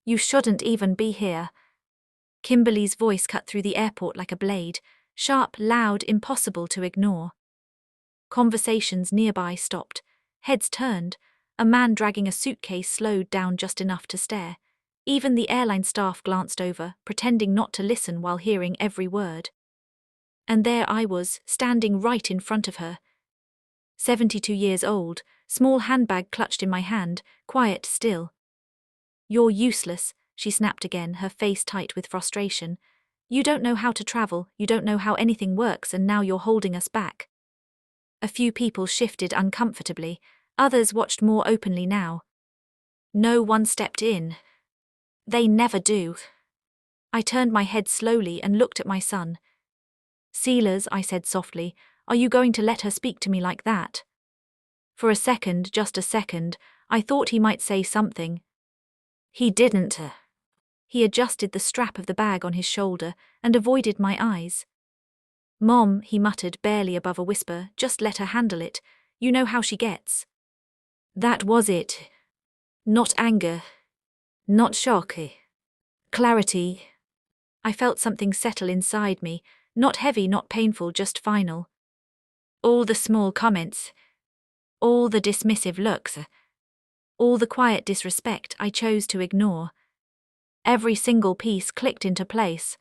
You shouldn't even be here. Kimberly's voice cut through the airport like a blade, sharp, loud, impossible to ignore. Conversations nearby stopped. Heads turned. A man dragging a suitcase slowed down just enough to stare. Even the airline staff glanced over, pretending not to listen while hearing every word. And there I was, standing right in front of her. 72 years old, small handbag clutched in my hand, quiet still. You're useless, she snapped again, her face tight with frustration. You don't know how to travel, you don't know how anything works, and now you're holding us back. A few people shifted uncomfortably, others watched more openly now. No one stepped in. They never do. I turned my head slowly and looked at my son. Sealers, I said softly, are you going to let her speak to me like that? For a second, just a second, I thought he might say something. He didn't. He adjusted the strap of the bag on his shoulder and avoided my eyes. Mom, he muttered barely above a whisper, just let her handle it. You know how she gets. That was it. Not anger. Not shock. Clarity. I felt something settle inside me, not heavy, not painful, just final. All the small comments, all the dismissive looks, all the quiet disrespect I chose to ignore. Every single piece clicked into place.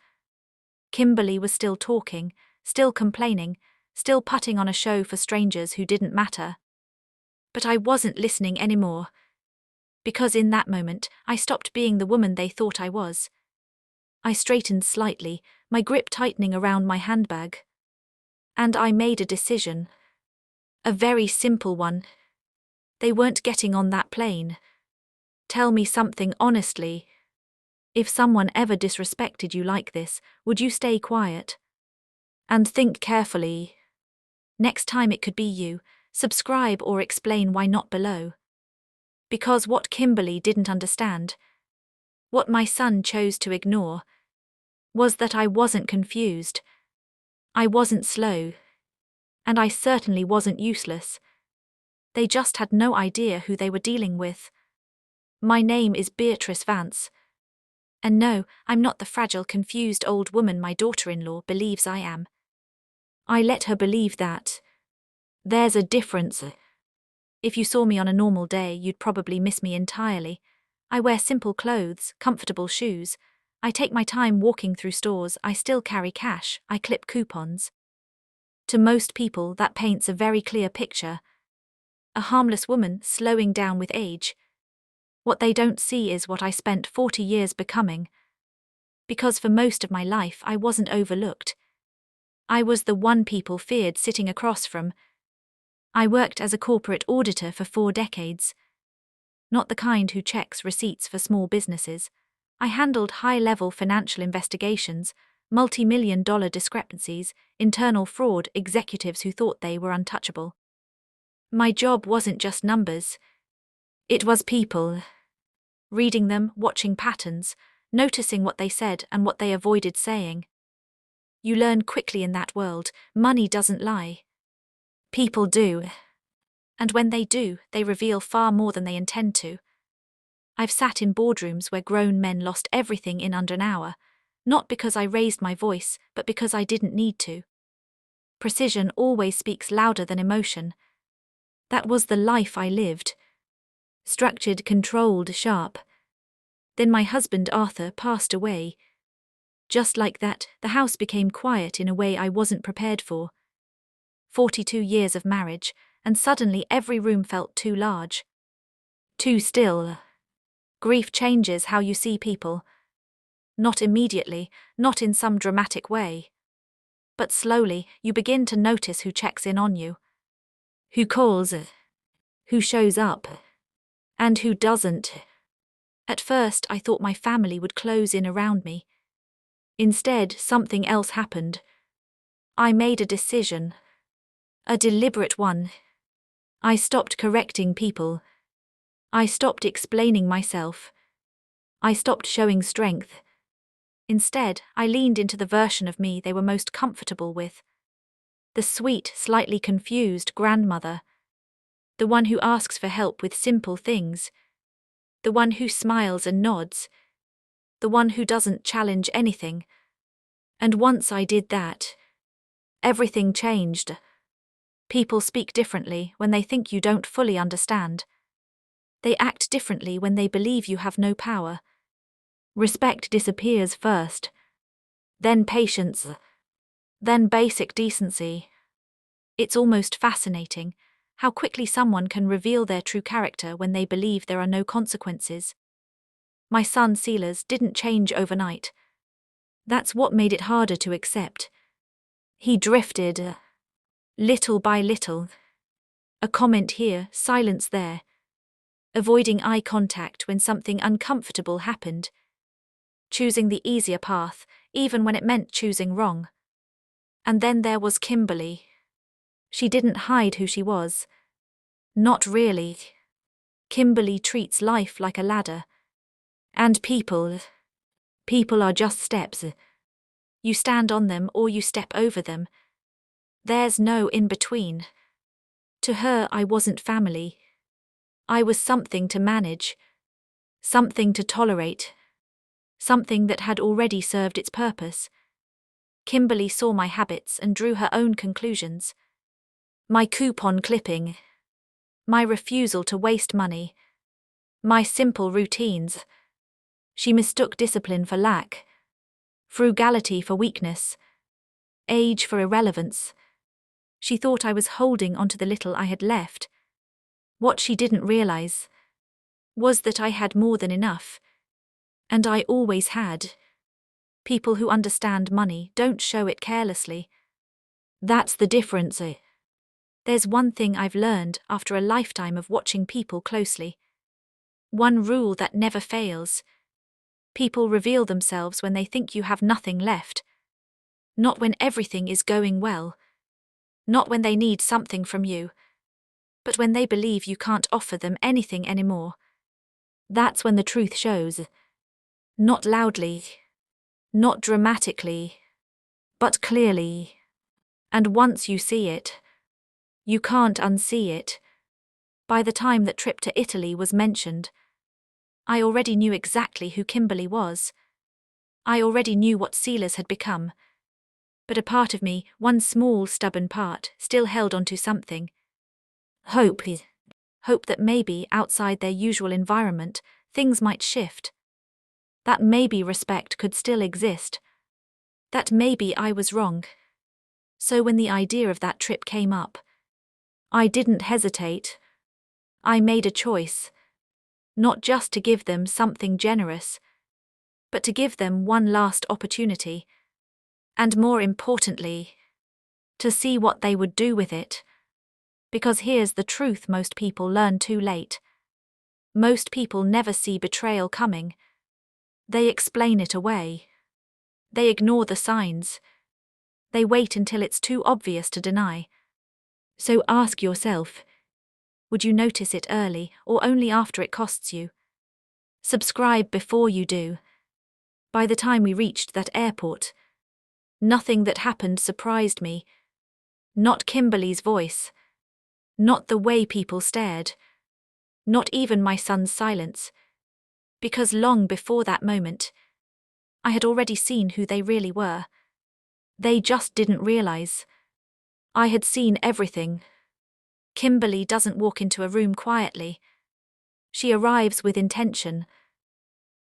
Kimberly was still talking, still complaining, still putting on a show for strangers who didn't matter. But I wasn't listening anymore. Because in that moment, I stopped being the woman they thought I was. I straightened slightly, my grip tightening around my handbag. And I made a decision. A very simple one. They weren't getting on that plane. Tell me something honestly. If someone ever disrespected you like this, would you stay quiet? And think carefully. Next time it could be you. Subscribe or explain why not below. Because what Kimberly didn't understand, what my son chose to ignore, was that I wasn't confused. I wasn't slow. And I certainly wasn't useless. They just had no idea who they were dealing with. My name is Beatrice Vance. And no, I'm not the fragile, confused old woman my daughter-in-law believes I am. I let her believe that. There's a difference. If you saw me on a normal day, you'd probably miss me entirely. I wear simple clothes, comfortable shoes. I take my time walking through stores, I still carry cash, I clip coupons. To most people, that paints a very clear picture. A harmless woman slowing down with age. What they don't see is what I spent 40 years becoming. Because for most of my life I wasn't overlooked. I was the one people feared sitting across from. I worked as a corporate auditor for 4 decades. Not the kind who checks receipts for small businesses. I handled high-level financial investigations, multi-million-dollar discrepancies, internal fraud, executives who thought they were untouchable. My job wasn't just numbers. It was people. Reading them, watching patterns, noticing what they said and what they avoided saying. You learn quickly in that world, money doesn't lie. People do. And when they do, they reveal far more than they intend to. I've sat in boardrooms where grown men lost everything in under an hour, not because I raised my voice, but because I didn't need to. Precision always speaks louder than emotion. That was the life I lived. Structured, controlled, sharp. Then my husband Arthur passed away. Just like that, the house became quiet in a way I wasn't prepared for. 42 years of marriage, and suddenly every room felt too large. Too still. Grief changes how you see people. Not immediately, not in some dramatic way. But slowly, you begin to notice who checks in on you. Who calls, who shows up, and who doesn't. At first, I thought my family would close in around me. Instead, something else happened. I made a decision. A deliberate one. I stopped correcting people. I stopped explaining myself. I stopped showing strength. Instead, I leaned into the version of me they were most comfortable with. The sweet, slightly confused grandmother. The one who asks for help with simple things. The one who smiles and nods, the one who doesn't challenge anything. And once I did that, everything changed. People speak differently when they think you don't fully understand. They act differently when they believe you have no power. Respect disappears first, then patience, then basic decency. It's almost fascinating how quickly someone can reveal their true character when they believe there are no consequences. My son Silas didn't change overnight. That's what made it harder to accept. He drifted, little by little. A comment here, silence there. Avoiding eye contact when something uncomfortable happened. Choosing the easier path, even when it meant choosing wrong. And then there was Kimberly. She didn't hide who she was. Not really. Kimberly treats life like a ladder. And people are just steps. You stand on them or you step over them. There's no in between. To her, I wasn't family. I was something to manage. Something to tolerate. Something that had already served its purpose. Kimberly saw my habits and drew her own conclusions. My coupon clipping. My refusal to waste money. My simple routines. She mistook discipline for lack. Frugality for weakness. Age for irrelevance. She thought I was holding onto the little I had left. What she didn't realize was that I had more than enough. And I always had. People who understand money don't show it carelessly. That's the difference. There's one thing I've learned after a lifetime of watching people closely. One rule that never fails. People reveal themselves when they think you have nothing left. Not when everything is going well. Not when they need something from you. But when they believe you can't offer them anything anymore. That's when the truth shows. Not loudly. Not dramatically. But clearly. And once you see it, you can't unsee it. By the time that trip to Italy was mentioned, I already knew exactly who Kimberly was. I already knew what Silas had become. But a part of me, one small stubborn part, still held on to something. Hope. Hope that maybe outside their usual environment, things might shift. That maybe respect could still exist. That maybe I was wrong. So when the idea of that trip came up, I didn't hesitate. I made a choice. Not just to give them something generous, but to give them one last opportunity. And more importantly, to see what they would do with it. Because here's the truth most people learn too late. Most people never see betrayal coming. They explain it away. They ignore the signs. They wait until it's too obvious to deny. So ask yourself, would you notice it early or only after it costs you? Subscribe before you do. By the time we reached that airport, nothing that happened surprised me. Not Kimberly's voice. Not the way people stared. Not even my son's silence. Because long before that moment, I had already seen who they really were. They just didn't realize. I had seen everything. Kimberly doesn't walk into a room quietly. She arrives with intention.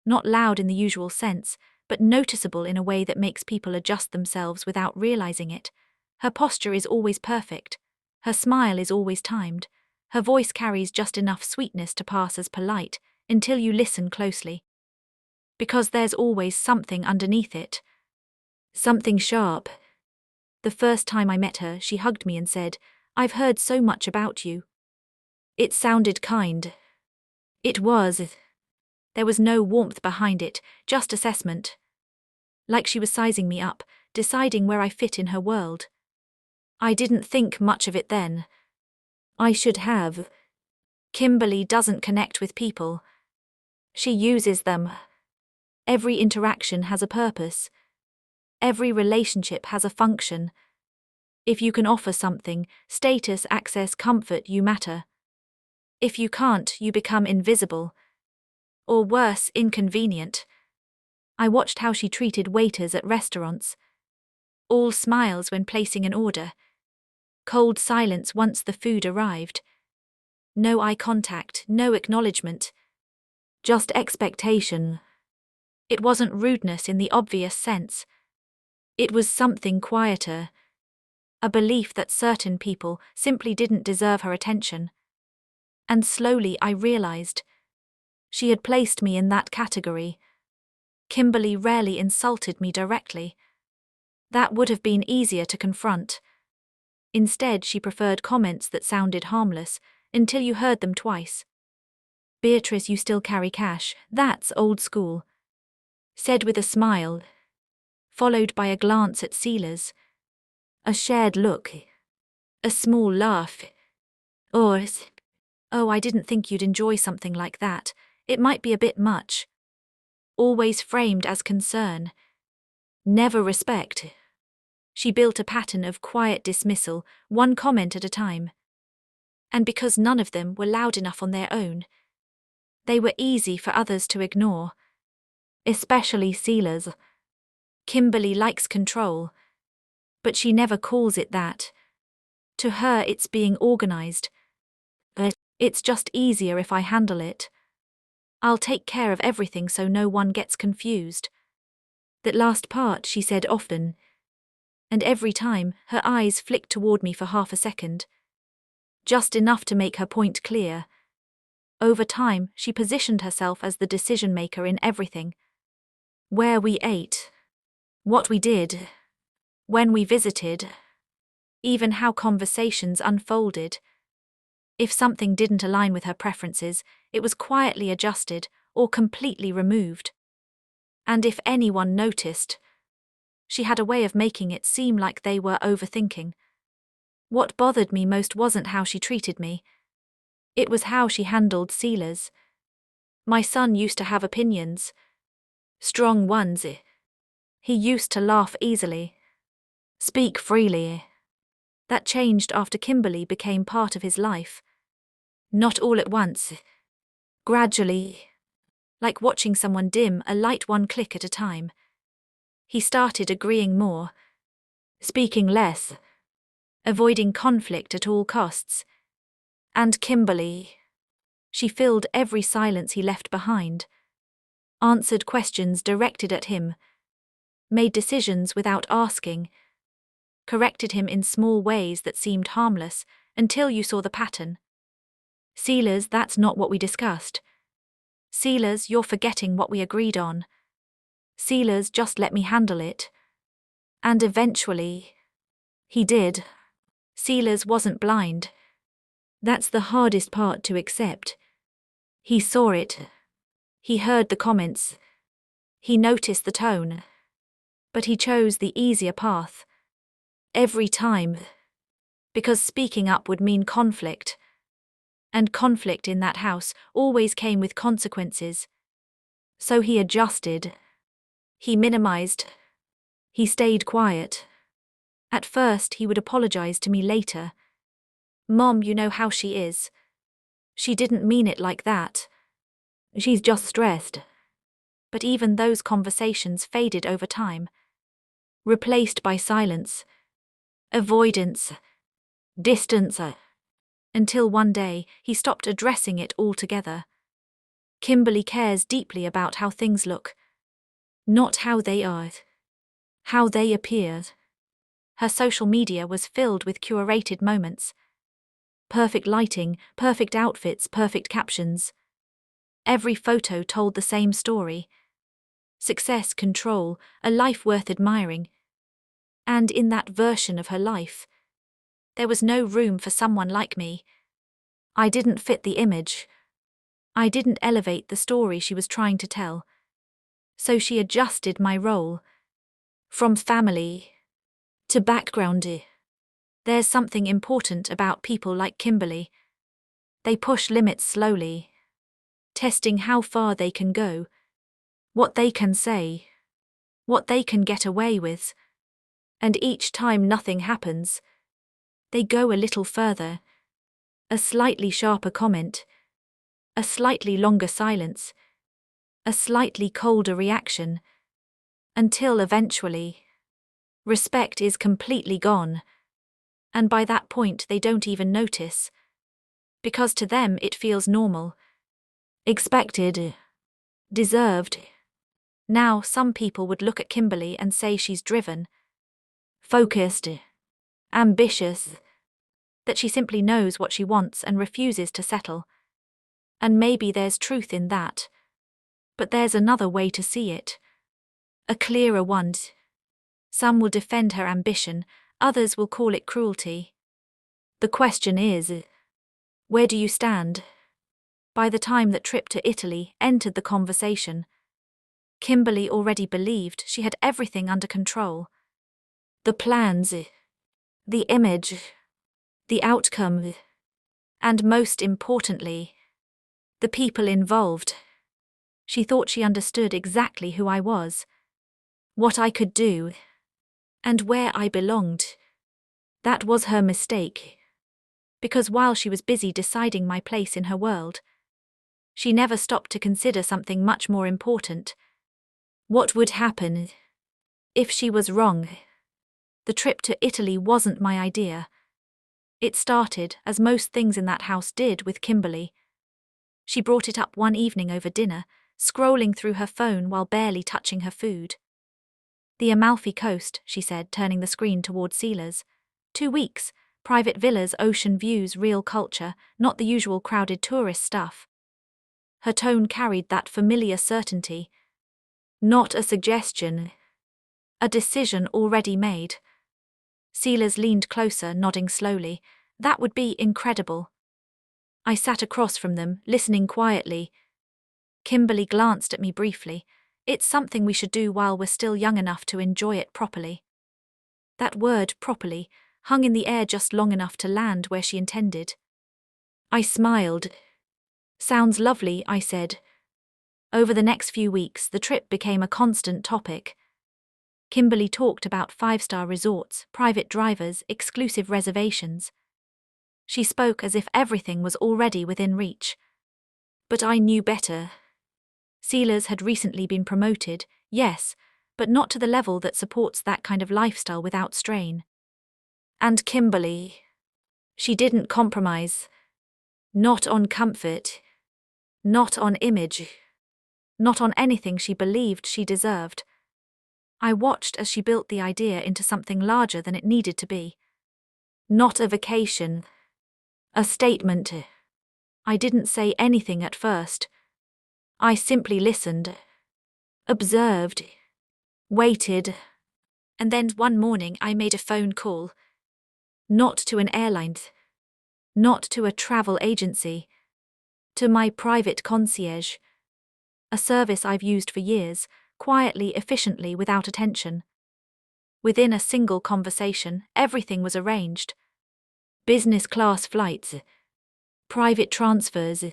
Not loud in the usual sense, but noticeable in a way that makes people adjust themselves without realizing it. Her posture is always perfect. Her smile is always timed. Her voice carries just enough sweetness to pass as polite, until you listen closely. Because there's always something underneath it. Something sharp. The first time I met her, she hugged me and said, "I've heard so much about you." It sounded kind. It was. There was no warmth behind it, just assessment. Like she was sizing me up, deciding where I fit in her world. I didn't think much of it then. I should have. Kimberly doesn't connect with people. She uses them. Every interaction has a purpose. Every relationship has a function. If you can offer something, status, access, comfort, you matter. If you can't, you become invisible. Or worse, inconvenient. I watched how she treated waiters at restaurants. All smiles when placing an order. Cold silence once the food arrived. No eye contact, no acknowledgement. Just expectation. It wasn't rudeness in the obvious sense. It was something quieter. A belief that certain people simply didn't deserve her attention. And slowly I realized. She had placed me in that category. Kimberly rarely insulted me directly. That would have been easier to confront. Instead, she preferred comments that sounded harmless, until you heard them twice. "Beatrice, you still carry cash, that's old school," said with a smile, followed by a glance at Sealers. A shared look. A small laugh. Or, "Oh, I didn't think you'd enjoy something like that. It might be a bit much." Always framed as concern. Never respect. She built a pattern of quiet dismissal, one comment at a time. And because none of them were loud enough on their own, they were easy for others to ignore. Especially Sealers. Kimberly likes control, but she never calls it that. To her, it's being organized. It's just easier if I handle it. I'll take care of everything so no one gets confused. That last part she said often. And every time, her eyes flicked toward me for half a second. Just enough to make her point clear. Over time, she positioned herself as the decision-maker in everything. Where we ate. What we did. When we visited. Even how conversations unfolded. If something didn't align with her preferences, it was quietly adjusted or completely removed. And if anyone noticed, she had a way of making it seem like they were overthinking. What bothered me most wasn't how she treated me. It was how she handled Sealers. My son used to have opinions. Strong ones. He used to laugh easily. Speak freely. That changed after Kimberly became part of his life. Not all at once. Gradually. Like watching someone dim a light one click at a time. He started agreeing more. Speaking less. Avoiding conflict at all costs. And Kimberly. She filled every silence he left behind. Answered questions directed at him. Made decisions without asking. Corrected him in small ways that seemed harmless until you saw the pattern. Sealers, that's not what we discussed. Sealers, you're forgetting what we agreed on. Sealers, just let me handle it. And eventually, he did. Sealers wasn't blind. That's the hardest part to accept. He saw it. He heard the comments. He noticed the tone. But he chose the easier path. Every time. Because speaking up would mean conflict. And conflict in that house always came with consequences. So he adjusted. He minimized. He stayed quiet. At first he would apologize to me later. "Mom, you know how she is. She didn't mean it like that. She's just stressed." But even those conversations faded over time. Replaced by silence. Avoidance. Distance. Until one day, he stopped addressing it altogether. Kimberly cares deeply about how things look. Not how they are. How they appear. Her social media was filled with curated moments. Perfect lighting, perfect outfits, perfect captions. Every photo told the same story. Success, control, a life worth admiring. And in that version of her life, there was no room for someone like me. I didn't fit the image. I didn't elevate the story she was trying to tell. So she adjusted my role. From family to background. There's something important about people like Kimberly. They push limits slowly, testing how far they can go, what they can say, what they can get away with. And each time nothing happens, they go a little further. A slightly sharper comment, a slightly longer silence, a slightly colder reaction, Until eventually, respect is completely gone, and by that point they don't even notice, because to them it feels normal, expected, deserved. Now, some people would look at Kimberly and say she's driven, focused, ambitious, that she simply knows what she wants and refuses to settle. And maybe there's truth in that. But there's another way to see it. A clearer one. Some will defend her ambition, others will call it cruelty. The question is, where do you stand? By the time that trip to Italy entered the conversation, Kimberly already believed she had everything under control. The plans, the image, the outcome, and most importantly, the people involved. She thought she understood exactly who I was, what I could do, and where I belonged. That was her mistake, because while she was busy deciding my place in her world, she never stopped to consider something much more important. What would happen if she was wrong? The trip to Italy wasn't my idea. It started, as most things in that house did, with Kimberly. She brought it up one evening over dinner, scrolling through her phone while barely touching her food. The Amalfi Coast, she said, turning the screen toward Sealers. 2 weeks, private villas, ocean views, real culture, not the usual crowded tourist stuff. Her tone carried that familiar certainty. Not a suggestion. A decision already made. Sealers leaned closer, nodding slowly. That would be incredible. I sat across from them, listening quietly. Kimberly glanced at me briefly. It's something we should do while we're still young enough to enjoy it properly. That word, properly, hung in the air just long enough to land where she intended. I smiled. Sounds lovely, I said. Over the next few weeks, the trip became a constant topic. Kimberly talked about 5-star resorts, private drivers, exclusive reservations. She spoke as if everything was already within reach. But I knew better. Sealers had recently been promoted, yes, but not to the level that supports that kind of lifestyle without strain. And Kimberly, she didn't compromise. Not on comfort. Not on image. Not on anything she believed she deserved. I watched as she built the idea into something larger than it needed to be. Not a vacation. A statement. I didn't say anything at first. I simply listened. Observed. Waited. And then one morning I made a phone call. Not to an airline. Not to a travel agency. To my private concierge. A service I've used for years, quietly, efficiently, without attention. Within a single conversation, everything was arranged. Business class flights. Private transfers.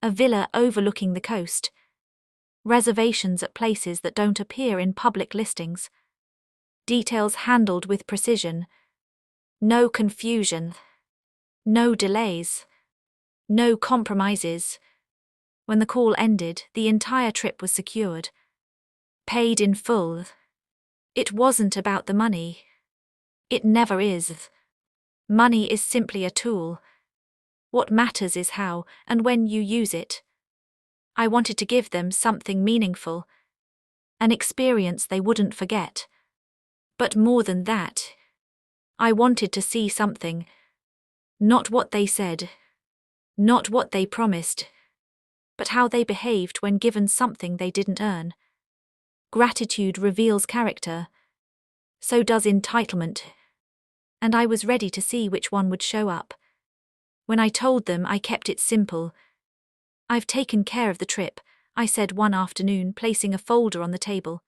A villa overlooking the coast. Reservations at places that don't appear in public listings. Details handled with precision. No confusion. No delays. No compromises. When the call ended, the entire trip was secured. Paid in full. It wasn't about the money. It never is. Money is simply a tool. What matters is how and when you use it. I wanted to give them something meaningful. An experience they wouldn't forget. But more than that, I wanted to see something. Not what they said. Not what they promised. But how they behaved when given something they didn't earn. Gratitude reveals character. So does entitlement. And I was ready to see which one would show up. When I told them, I kept it simple. I've taken care of the trip, I said one afternoon, placing a folder on the table.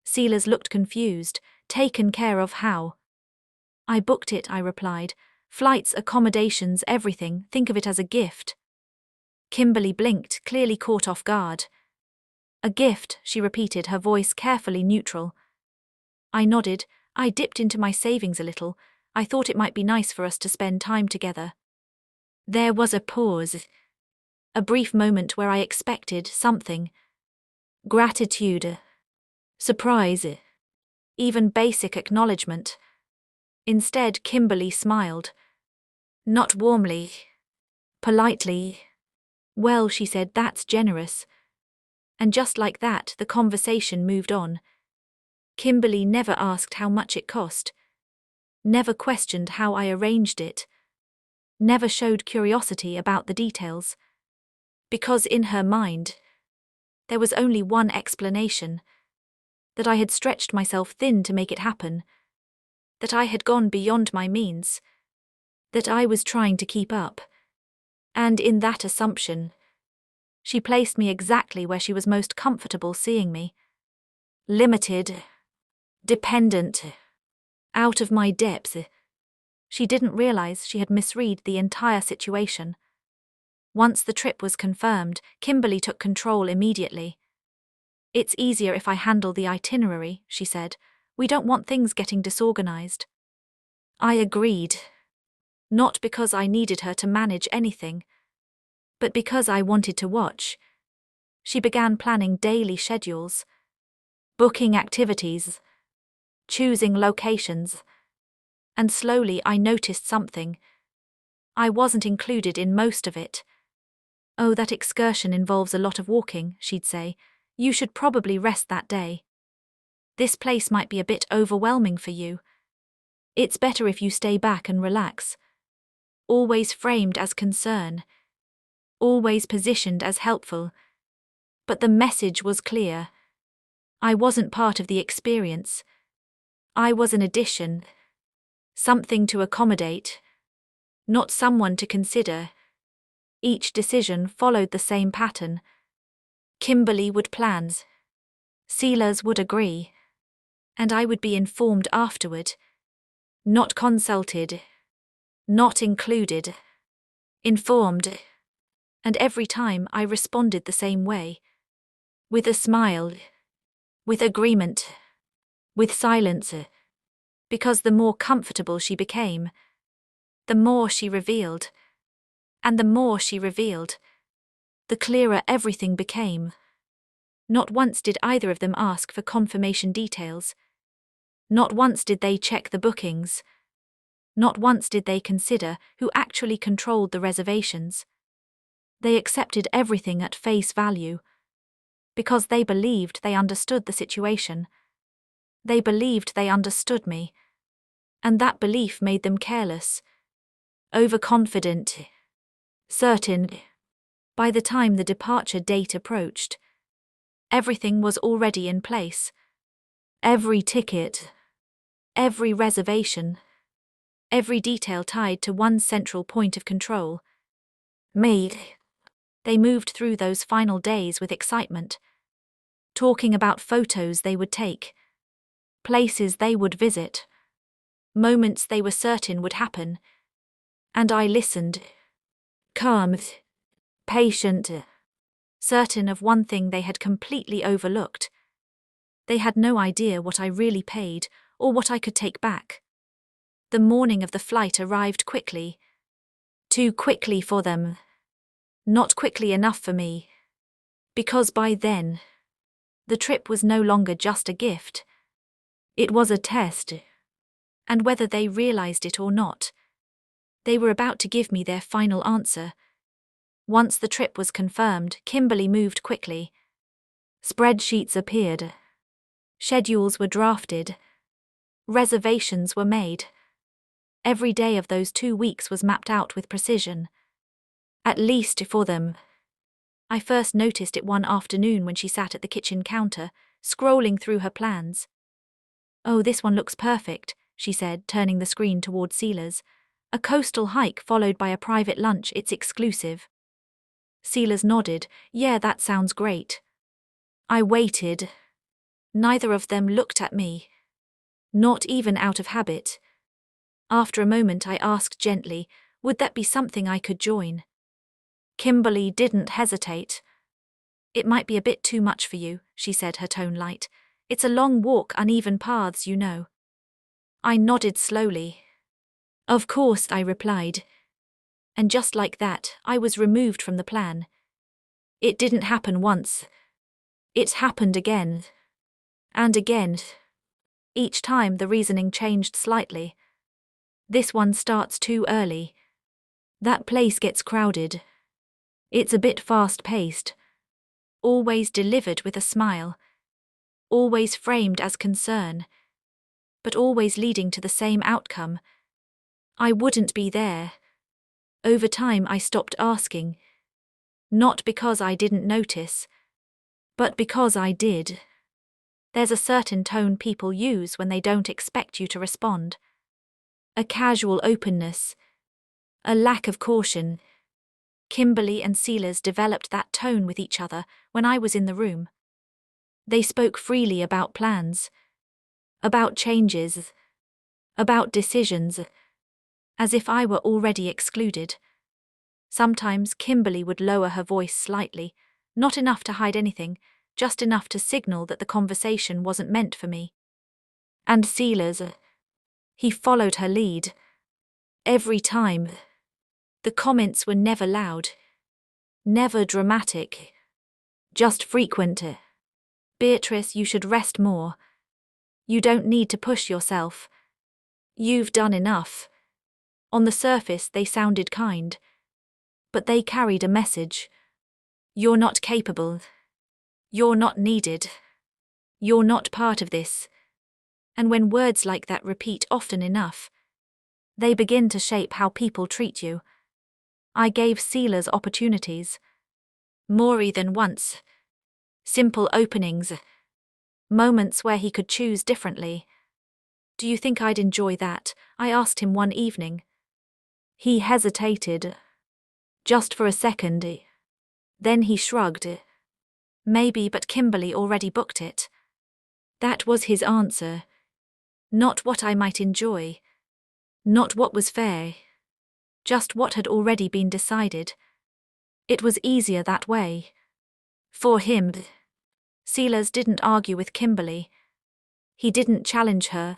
Sealers looked confused. Taken care of how? I booked it, I replied. Flights, accommodations, everything, think of it as a gift. Kimberly blinked, clearly caught off guard. A gift, she repeated, her voice carefully neutral. I nodded. I dipped into my savings a little. I thought it might be nice for us to spend time together. There was a pause. A brief moment where I expected something. Gratitude. surprise, even basic acknowledgement. Instead, Kimberly smiled. Not warmly. Politely. Well, she said, that's generous. And just like that, the conversation moved on. Kimberly never asked how much it cost. Never questioned how I arranged it. Never showed curiosity about the details. Because in her mind, there was only one explanation. That I had stretched myself thin to make it happen. That I had gone beyond my means. That I was trying to keep up. And in that assumption, she placed me exactly where she was most comfortable seeing me. Limited. Dependent. Out of my depth. She didn't realize she had misread the entire situation. Once the trip was confirmed, Kimberly took control immediately. It's easier if I handle the itinerary, she said. We don't want things getting disorganized. I agreed. Not because I needed her to manage anything, but because I wanted to watch. She began planning daily schedules, booking activities, choosing locations, and slowly I noticed something. I wasn't included in most of it. Oh, that excursion involves a lot of walking, she'd say. You should probably rest that day. This place might be a bit overwhelming for you. It's better if you stay back and relax. Always framed as concern. Always positioned as helpful. But the message was clear. I wasn't part of the experience. I was an addition. Something to accommodate. Not someone to consider. Each decision followed the same pattern. Kimberly would plans. Sealers would agree. And I would be informed afterward. Not consulted. Not included. Informed. And every time I responded the same way. With a smile. With agreement. With silence. Because the more comfortable she became, the more she revealed. And the more she revealed, the clearer everything became. Not once did either of them ask for confirmation details. Not once did they check the bookings. Not once did they consider who actually controlled the reservations. They accepted everything at face value. Because they believed they understood the situation. They believed they understood me. And that belief made them careless. Overconfident. Certain. By the time the departure date approached, everything was already in place. Every ticket. Every reservation. Every detail tied to one central point of control. Me. They moved through those final days with excitement. Talking about photos they would take. Places they would visit. Moments they were certain would happen. And I listened. Calm. Patient. Certain of one thing they had completely overlooked. They had no idea what I really paid or what I could take back. The morning of the flight arrived quickly. Too quickly for them. Not quickly enough for me. Because by then, the trip was no longer just a gift. It was a test. And whether they realized it or not, they were about to give me their final answer. Once the trip was confirmed, Kimberly moved quickly. Spreadsheets appeared. Schedules were drafted. Reservations were made. Every day of those 2 weeks was mapped out with precision. At least for them. I first noticed it one afternoon when she sat at the kitchen counter, scrolling through her plans. Oh, this one looks perfect, she said, turning the screen toward Sealers. A coastal hike followed by a private lunch, it's exclusive. Sealers nodded. Yeah, that sounds great. I waited. Neither of them looked at me. Not even out of habit. After a moment I asked gently, would that be something I could join? Kimberly didn't hesitate. It might be a bit too much for you, she said, her tone light. It's a long walk, uneven paths, you know. I nodded slowly. Of course, I replied. And just like that, I was removed from the plan. It didn't happen once. It happened again. And again. Each time the reasoning changed slightly. This one starts too early. That place gets crowded. It's a bit fast-paced. Always delivered with a smile. Always framed as concern. But always leading to the same outcome. I wouldn't be there. Over time I stopped asking. Not because I didn't notice, but because I did. There's a certain tone people use when they don't expect you to respond. A casual openness. A lack of caution. Kimberly and Silas developed that tone with each other when I was in the room. They spoke freely about plans, about changes, about decisions, as if I were already excluded. Sometimes Kimberly would lower her voice slightly, not enough to hide anything, just enough to signal that the conversation wasn't meant for me. And Silas, he followed her lead. Every time. The comments were never loud, never dramatic, just frequent. Beatrice, you should rest more. You don't need to push yourself. You've done enough. On the surface they sounded kind, but they carried a message. You're not capable. You're not needed. You're not part of this. And when words like that repeat often enough, they begin to shape how people treat you. I gave Silas opportunities. More than once. Simple openings. Moments where he could choose differently. Do you think I'd enjoy that? I asked him one evening. He hesitated. Just for a second. Then he shrugged. Maybe, but Kimberly already booked it. That was his answer. Not what I might enjoy. Not what was fair. Just what had already been decided. It was easier that way. For him. Silas didn't argue with Kimberly. He didn't challenge her.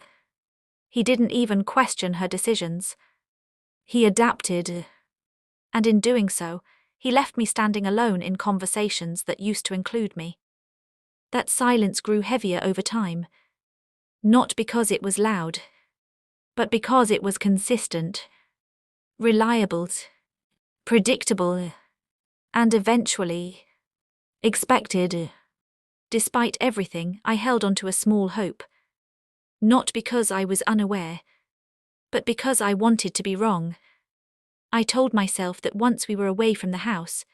He didn't even question her decisions. He adapted. And in doing so, he left me standing alone in conversations that used to include me. That silence grew heavier over time. Not because it was loud, but because it was consistent, reliable, predictable, and eventually expected. Despite everything, I held on to a small hope. Not because I was unaware, but because I wanted to be wrong. I told myself that once we were away from the house,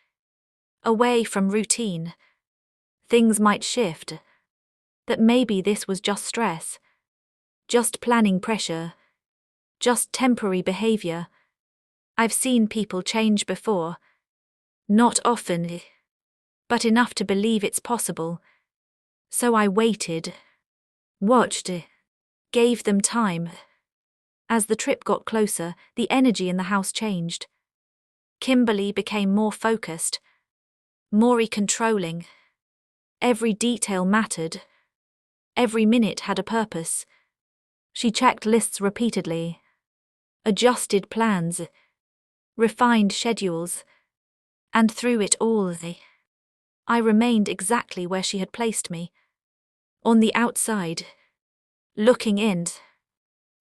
away from routine, things might shift. That maybe this was just stress, just planning pressure, just temporary behavior. I've seen people change before. Not often, but enough to believe it's possible. So I waited, watched, gave them time. As the trip got closer, the energy in the house changed. Kimberly became more focused, more controlling. Every detail mattered. Every minute had a purpose. She checked lists repeatedly, adjusted plans, refined schedules, and through it all, I remained exactly where she had placed me, on the outside, looking in.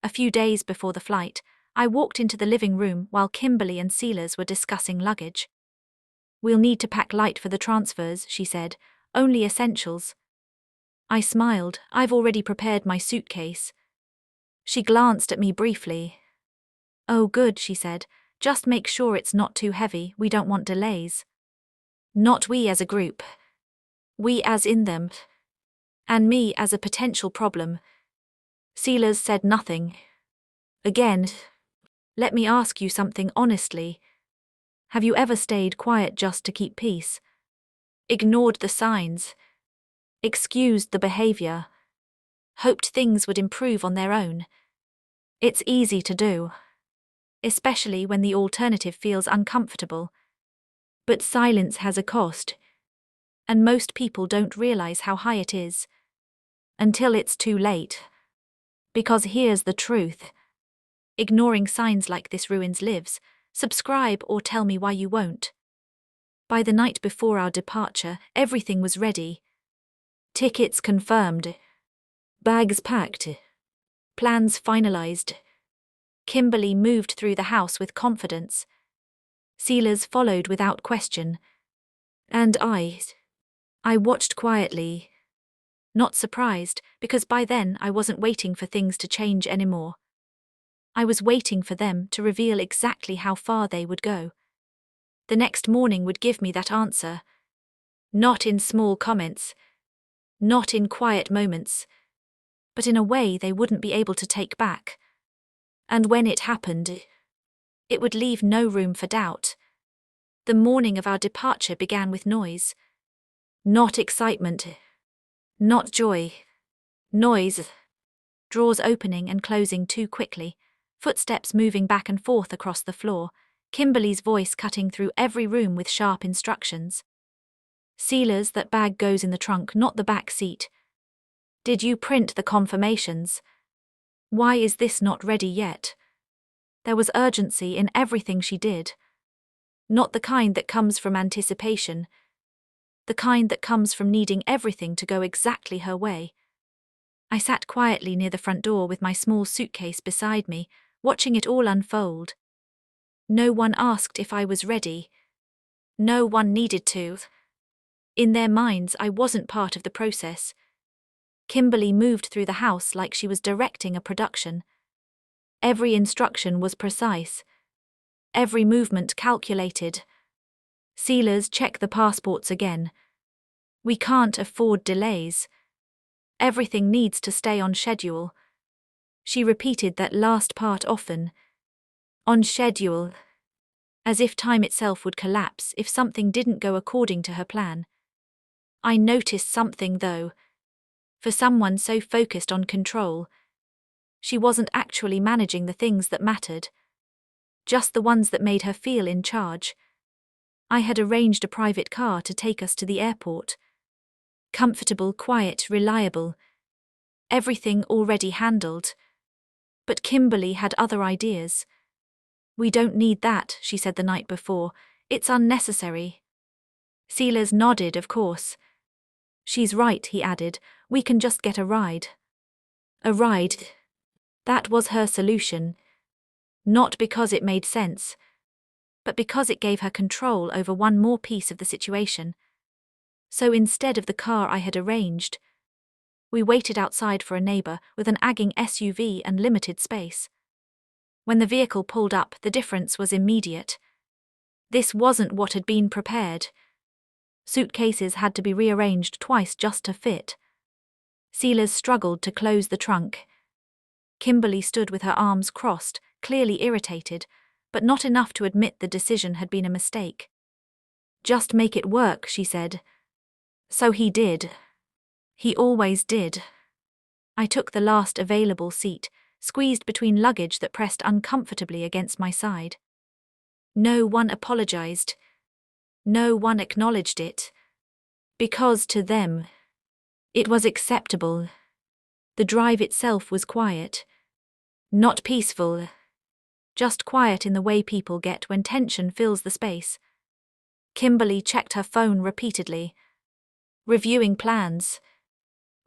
A few days before the flight, I walked into the living room while Kimberly and Silas were discussing luggage. We'll need to pack light for the transfers, she said, only essentials. I smiled. I've already prepared my suitcase. She glanced at me briefly. Oh good, she said, just make sure it's not too heavy, we don't want delays. Not we as a group. We as in them. And me as a potential problem. Silas said nothing. Again, let me ask you something honestly. Have you ever stayed quiet just to keep peace? Ignored the signs? Excused the behavior? Hoped things would improve on their own? It's easy to do. Especially when the alternative feels uncomfortable. But silence has a cost. And most people don't realize how high it is. Until it's too late. Because here's the truth. Ignoring signs like this ruins lives. Subscribe or tell me why you won't. By the night before our departure, everything was ready. Tickets confirmed. Bags packed. Plans finalized. Kimberly moved through the house with confidence. Sealers followed without question. And I watched quietly. Not surprised, because by then I wasn't waiting for things to change anymore. I was waiting for them to reveal exactly how far they would go. The next morning would give me that answer. Not in small comments, not in quiet moments, but in a way they wouldn't be able to take back. And when it happened, it would leave no room for doubt. The morning of our departure began with noise. Not excitement, not joy. Noise. Drawers opening and closing too quickly, footsteps moving back and forth across the floor, Kimberly's voice cutting through every room with sharp instructions. Sealers, that bag goes in the trunk, not the back seat. Did you print the confirmations? Why is this not ready yet? There was urgency in everything she did. Not the kind that comes from anticipation. The kind that comes from needing everything to go exactly her way. I sat quietly near the front door with my small suitcase beside me, watching it all unfold. No one asked if I was ready. No one needed to. In their minds, I wasn't part of the process. Kimberly moved through the house like she was directing a production. Every instruction was precise. Every movement calculated. Sealers, check the passports again. We can't afford delays. Everything needs to stay on schedule. She repeated that last part often. On schedule. As if time itself would collapse if something didn't go according to her plan. I noticed something though. For someone so focused on control, she wasn't actually managing the things that mattered. Just the ones that made her feel in charge. I had arranged a private car to take us to the airport. Comfortable, quiet, reliable. Everything already handled. But Kimberly had other ideas. We don't need that, she said the night before. It's unnecessary. Sealers nodded, of course. She's right, he added. We can just get a ride. A ride. That was her solution. Not because it made sense, but because it gave her control over one more piece of the situation. So instead of the car I had arranged, we waited outside for a neighbor with an agging SUV and limited space. When the vehicle pulled up, the difference was immediate. This wasn't what had been prepared. Suitcases had to be rearranged twice just to fit. Sealers struggled to close the trunk. Kimberly stood with her arms crossed, clearly irritated, but not enough to admit the decision had been a mistake. Just make it work, she said. So he did. He always did. I took the last available seat, squeezed between luggage that pressed uncomfortably against my side. No one apologized. No one acknowledged it. Because to them, it was acceptable. The drive itself was quiet. Not peaceful. Just quiet in the way people get when tension fills the space. Kimberly checked her phone repeatedly. Reviewing plans.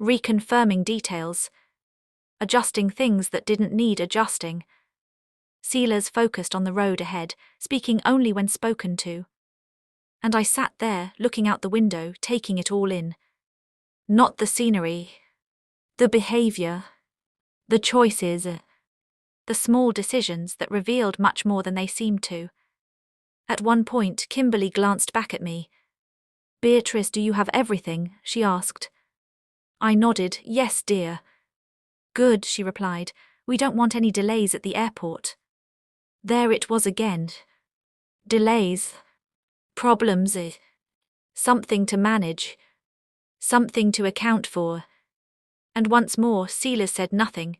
Reconfirming details. Adjusting things that didn't need adjusting. Sealers focused on the road ahead, speaking only when spoken to. And I sat there, looking out the window, taking it all in. Not the scenery. The behavior. The choices. The small decisions that revealed much more than they seemed to. At one point, Kimberly glanced back at me. Beatrice, do you have everything? She asked. I nodded, yes, dear. Good, she replied. We don't want any delays at the airport. There it was again. Delays. Problems. Something to manage. Something to account for. And once more, Sealers said nothing.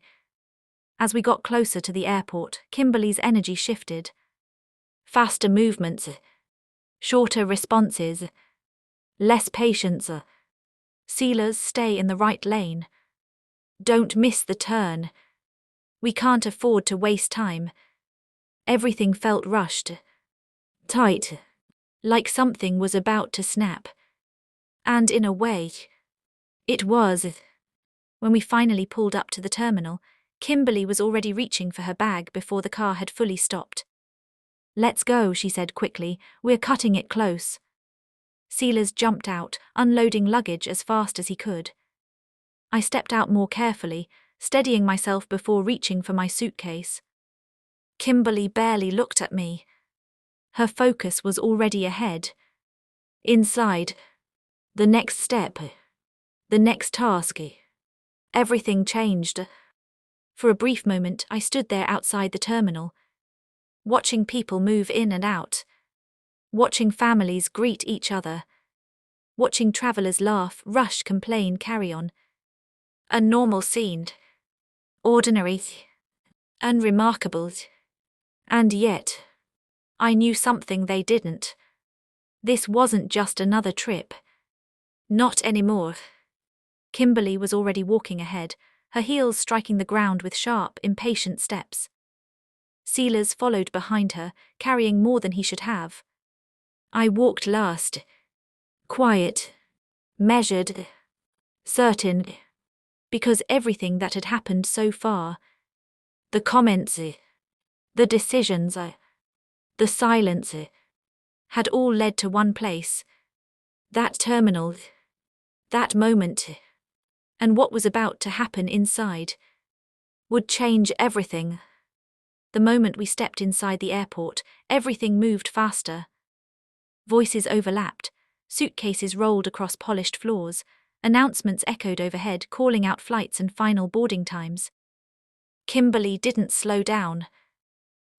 As we got closer to the airport, Kimberly's energy shifted. Faster movements. Shorter responses. Less patience. Sealers, stay in the right lane. Don't miss the turn. We can't afford to waste time. Everything felt rushed. Tight. Like something was about to snap. And in a way, it was. When we finally pulled up to the terminal, Kimberly was already reaching for her bag before the car had fully stopped. "Let's go," she said quickly. "We're cutting it close." Sealers jumped out, unloading luggage as fast as he could. I stepped out more carefully, steadying myself before reaching for my suitcase. Kimberly barely looked at me. Her focus was already ahead. Inside. The next step. The next task. Everything changed. For a brief moment, I stood there outside the terminal, watching people move in and out, watching families greet each other, watching travelers laugh, rush, complain, carry on. A normal scene. Ordinary. Unremarkable. And yet, I knew something they didn't. This wasn't just another trip. Not anymore. Kimberly was already walking ahead, her heels striking the ground with sharp, impatient steps. Sealers followed behind her, carrying more than he should have. I walked last. Quiet. Measured. Certain. Because everything that had happened so far, the comments, the decisions, the silence, had all led to one place. That terminal. That moment. And what was about to happen inside would change everything. The moment we stepped inside the airport, everything moved faster. Voices overlapped, suitcases rolled across polished floors, announcements echoed overhead calling out flights and final boarding times. Kimberly didn't slow down.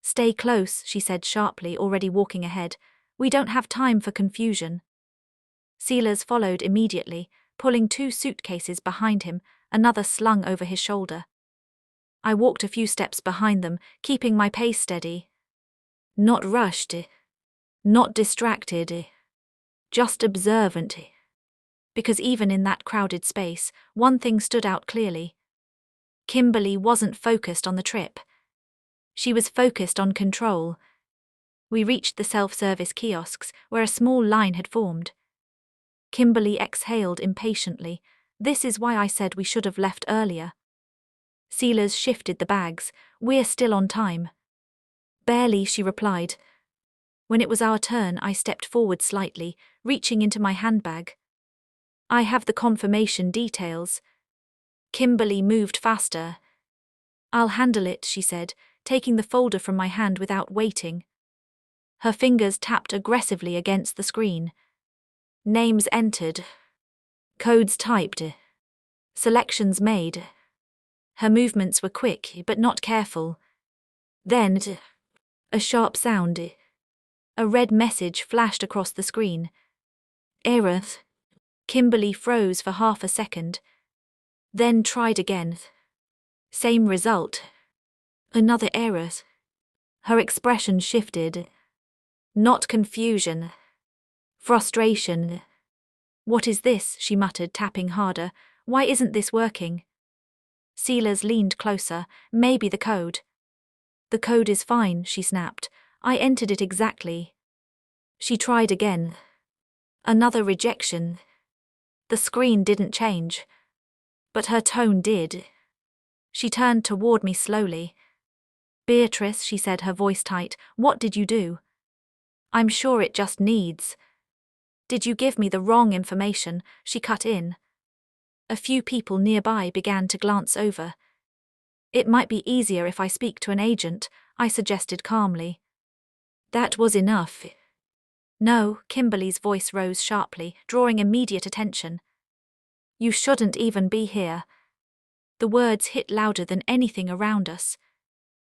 "Stay close," she said sharply, already walking ahead. "We don't have time for confusion." Sealers followed immediately, pulling 2 suitcases behind him, another slung over his shoulder. I walked a few steps behind them, keeping my pace steady. Not rushed, not distracted, just observant. Because even in that crowded space, one thing stood out clearly. Kimberly wasn't focused on the trip. She was focused on control. We reached the self-service kiosks, where a small line had formed. Kimberly exhaled impatiently. "This is why I said we should have left earlier." Sealers shifted the bags. "We're still on time." "Barely," she replied. When it was our turn, I stepped forward slightly, reaching into my handbag. "I have the confirmation details." Kimberly moved faster. "I'll handle it," she said, taking the folder from my hand without waiting. Her fingers tapped aggressively against the screen. Names entered. Codes typed. Selections made. Her movements were quick, but not careful. Then, a sharp sound. A red message flashed across the screen. "Error." Kimberly froze for half a second. Then tried again. Same result. Another error. Her expression shifted. Not confusion. Frustration. "What is this?" she muttered, tapping harder. "Why isn't this working?" Sealers leaned closer. "Maybe the code." "The code is fine," she snapped. "I entered it exactly." She tried again. Another rejection. The screen didn't change, but her tone did. She turned toward me slowly. "Beatrice," she said, her voice tight, "what did you do?" "I'm sure it just needs." "Did you give me the wrong information?" she cut in. A few people nearby began to glance over. "It might be easier if I speak to an agent," I suggested calmly. That was enough. "No," Kimberly's voice rose sharply, drawing immediate attention. "You shouldn't even be here." The words hit louder than anything around us.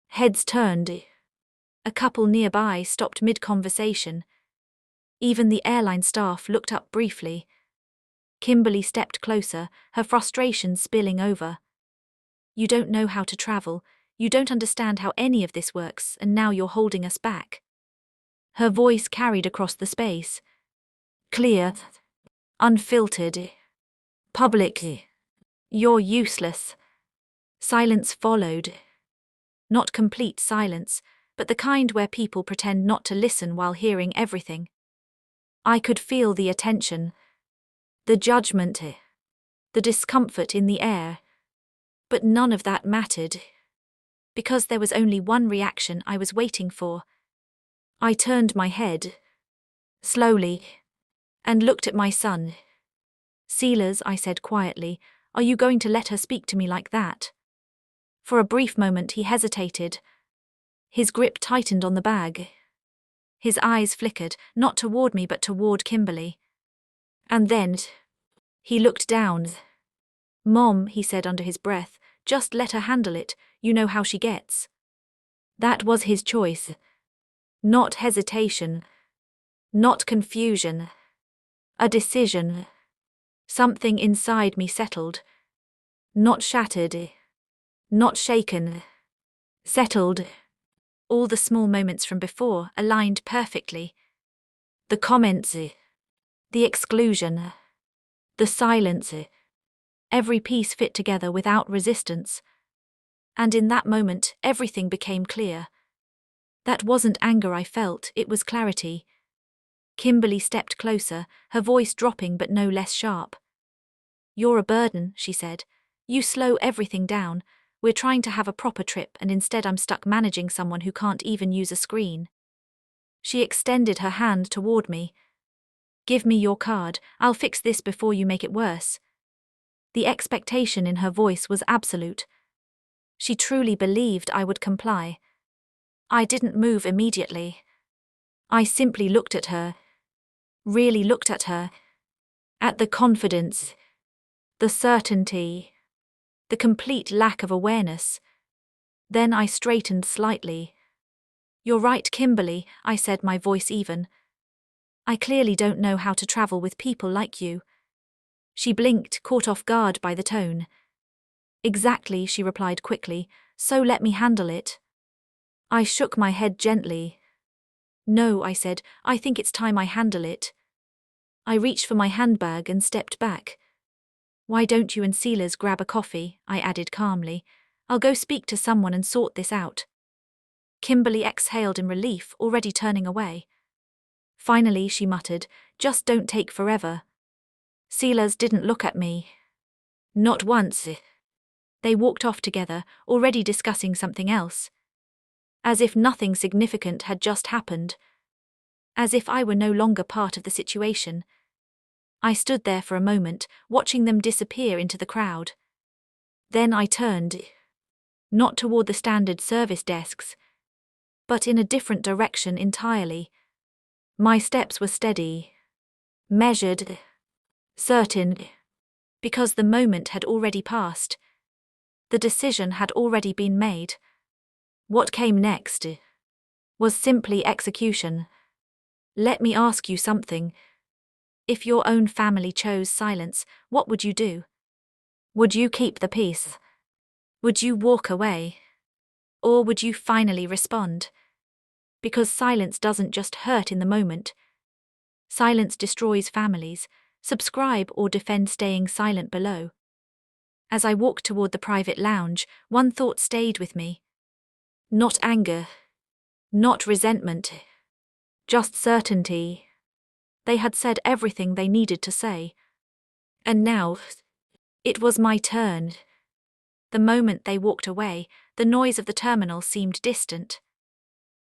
Heads turned. A couple nearby stopped mid-conversation. Even the airline staff looked up briefly. Kimberly stepped closer, her frustration spilling over. "You don't know how to travel, you don't understand how any of this works, and now you're holding us back." Her voice carried across the space. Clear. Unfiltered. Public. "You're useless." Silence followed. Not complete silence, but the kind where people pretend not to listen while hearing everything. I could feel the attention. The judgment. The discomfort in the air. But none of that mattered, because there was only one reaction I was waiting for. I turned my head, slowly, and looked at my son. "Silas," I said quietly, "are you going to let her speak to me like that?" For a brief moment he hesitated. His grip tightened on the bag. His eyes flickered, not toward me but toward Kimberly. And then he looked down. "Mom," he said under his breath, "just let her handle it, you know how she gets." That was his choice. Not hesitation. Not confusion. A decision. Something inside me settled. Not shattered. Not shaken. Settled. All the small moments from before aligned perfectly. The comments, the exclusion, the silence, every piece fit together without resistance. And in that moment, everything became clear. That wasn't anger I felt, it was clarity. Kimberly stepped closer, her voice dropping but no less sharp. "You're a burden," she said. "You slow everything down. We're trying to have a proper trip and instead I'm stuck managing someone who can't even use a screen." She extended her hand toward me. "Give me your card, I'll fix this before you make it worse." The expectation in her voice was absolute. She truly believed I would comply. I didn't move immediately. I simply looked at her. Really looked at her. At the confidence. The certainty. The complete lack of awareness. Then I straightened slightly. "You're right, Kimberly," I said, my voice even. "I clearly don't know how to travel with people like you." She blinked, caught off guard by the tone. "Exactly," she replied quickly, "so let me handle it." I shook my head gently. "No," I said, "I think it's time I handle it." I reached for my handbag and stepped back. "Why don't you and Silas grab a coffee?" I added calmly. "I'll go speak to someone and sort this out." Kimberly exhaled in relief, already turning away. Finally, she muttered, "Just don't take forever." Silas didn't look at me. Not once. They walked off together, already discussing something else. As if nothing significant had just happened. As if I were no longer part of the situation. I stood there for a moment, watching them disappear into the crowd. Then I turned. Not toward the standard service desks, but in a different direction entirely. My steps were steady, measured, certain, because the moment had already passed. The decision had already been made. What came next was simply execution. Let me ask you something. If your own family chose silence, what would you do? Would you keep the peace? Would you walk away? Or would you finally respond? Because silence doesn't just hurt in the moment. Silence destroys families. Subscribe or defend staying silent below. As I walked toward the private lounge, one thought stayed with me. Not anger. Not resentment. Just certainty. They had said everything they needed to say. And now, it was my turn. The moment they walked away, the noise of the terminal seemed distant.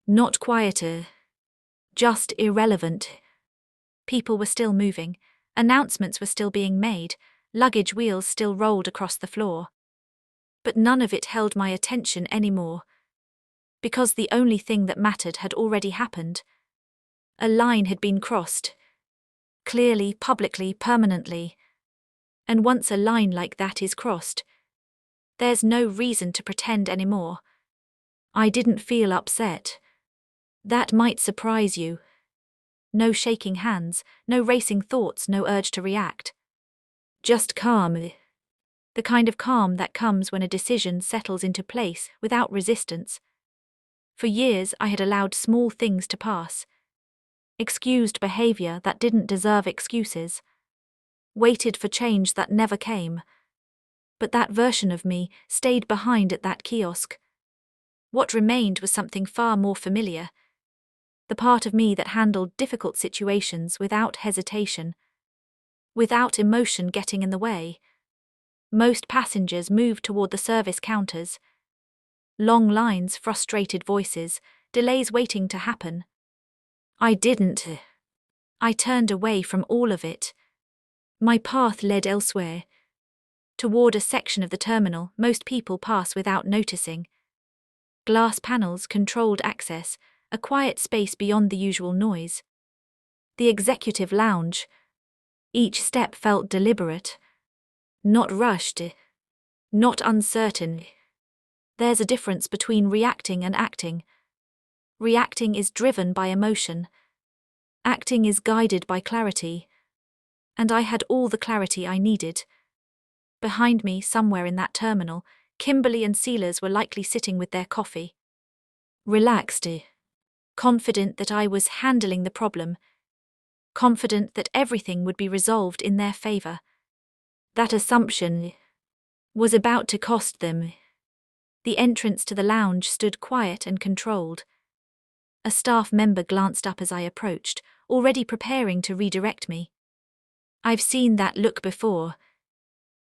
Not quieter. Just irrelevant. People were still moving. Announcements were still being made. Luggage wheels still rolled across the floor. But none of it held my attention anymore. Because the only thing that mattered had already happened. A line had been crossed. Clearly, publicly, permanently. And once a line like that is crossed, there's no reason to pretend anymore. I didn't feel upset. That might surprise you. No shaking hands, no racing thoughts, no urge to react. Just calm. The kind of calm that comes when a decision settles into place without resistance. For years I had allowed small things to pass. Excused behavior that didn't deserve excuses. Waited for change that never came. But that version of me stayed behind at that kiosk. What remained was something far more familiar. The part of me that handled difficult situations without hesitation. Without emotion getting in the way. Most passengers moved toward the service counters. Long lines, frustrated voices, delays waiting to happen. I didn't. I turned away from all of it. My path led elsewhere. Toward a section of the terminal most people pass without noticing. Glass panels, controlled access, a quiet space beyond the usual noise. The executive lounge. Each step felt deliberate. Not rushed. Not uncertain. There's a difference between reacting and acting. Reacting is driven by emotion. Acting is guided by clarity. And I had all the clarity I needed. Behind me, somewhere in that terminal, Kimberly and Sealers were likely sitting with their coffee. Relaxed. Confident that I was handling the problem. Confident that everything would be resolved in their favor. That assumption was about to cost them. The entrance to the lounge stood quiet and controlled. A staff member glanced up as I approached, already preparing to redirect me. I've seen that look before.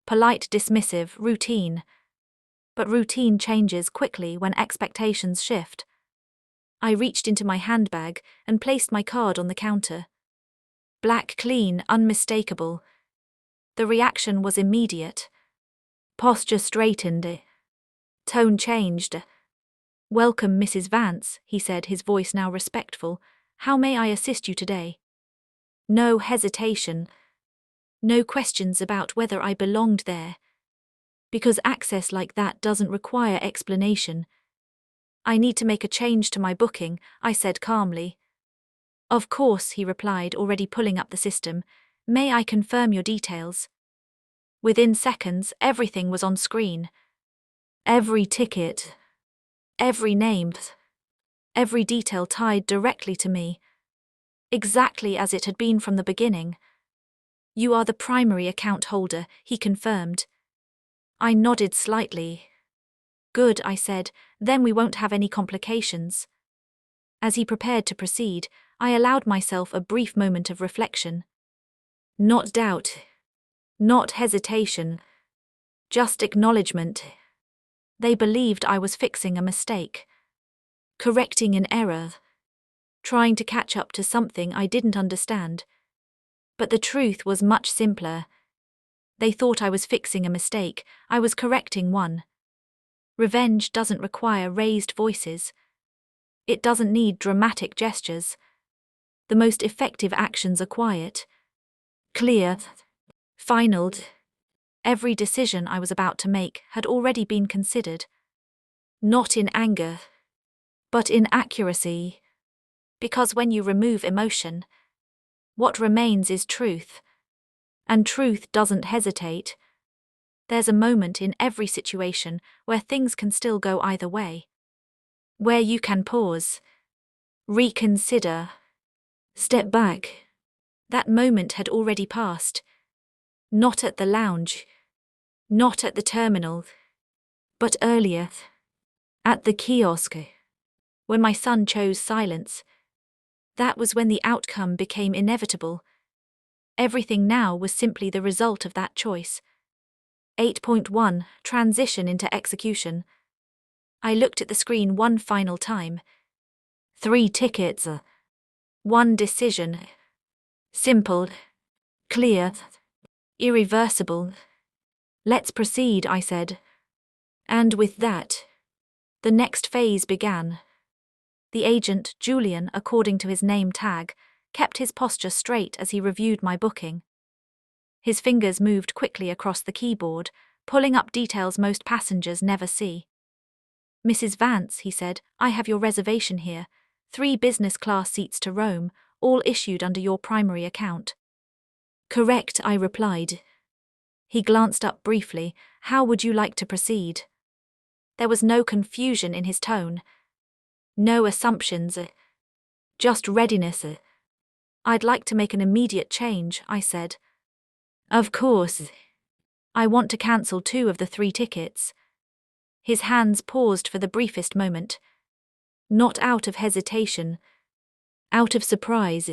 Polite, dismissive, routine. But routine changes quickly when expectations shift. I reached into my handbag and placed my card on the counter. Black, clean, unmistakable. The reaction was immediate. Posture straightened. Tone changed. "Welcome, Mrs. Vance," he said, his voice now respectful. "How may I assist you today?" No hesitation. No questions about whether I belonged there. Because access like that doesn't require explanation. "I need to make a change to my booking," I said calmly. "Of course," he replied, already pulling up the system. "May I confirm your details?" Within seconds, everything was on screen. Every ticket. Every name. Every detail tied directly to me. Exactly as it had been from the beginning. "You are the primary account holder," he confirmed. I nodded slightly. "Good," I said, "then we won't have any complications." As he prepared to proceed, I allowed myself a brief moment of reflection. Not doubt. Not hesitation. Just acknowledgement. They believed I was fixing a mistake. Correcting an error. Trying to catch up to something I didn't understand. But the truth was much simpler. They thought I was fixing a mistake, I was correcting one. Revenge doesn't require raised voices. It doesn't need dramatic gestures. The most effective actions are quiet, clear, final. Every decision I was about to make had already been considered. Not in anger, but in accuracy. Because when you remove emotion, what remains is truth. And truth doesn't hesitate. There's a moment in every situation where things can still go either way. Where you can pause, reconsider, step back. That moment had already passed. Not at the lounge, not at the terminal, but earlier, at the kiosk. When my son chose silence, that was when the outcome became inevitable. Everything now was simply the result of that choice. 8.1 Transition into execution. I looked at the screen one final time. 3 tickets. 1 decision. Simple. Clear. Irreversible. "Let's proceed," I said. And with that, the next phase began. The agent, Julian, according to his name tag, kept his posture straight as he reviewed my booking. His fingers moved quickly across the keyboard, pulling up details most passengers never see. "Mrs. Vance," he said, "I have your reservation here. 3 business class seats to Rome, all issued under your primary account." "Correct," I replied. He glanced up briefly. "How would you like to proceed?" There was no confusion in his tone. No assumptions. Just readiness. "I'd like to make an immediate change," I said. "Of course. I want to cancel 2 of the 3 tickets." His hands paused for the briefest moment. Not out of hesitation. Out of surprise.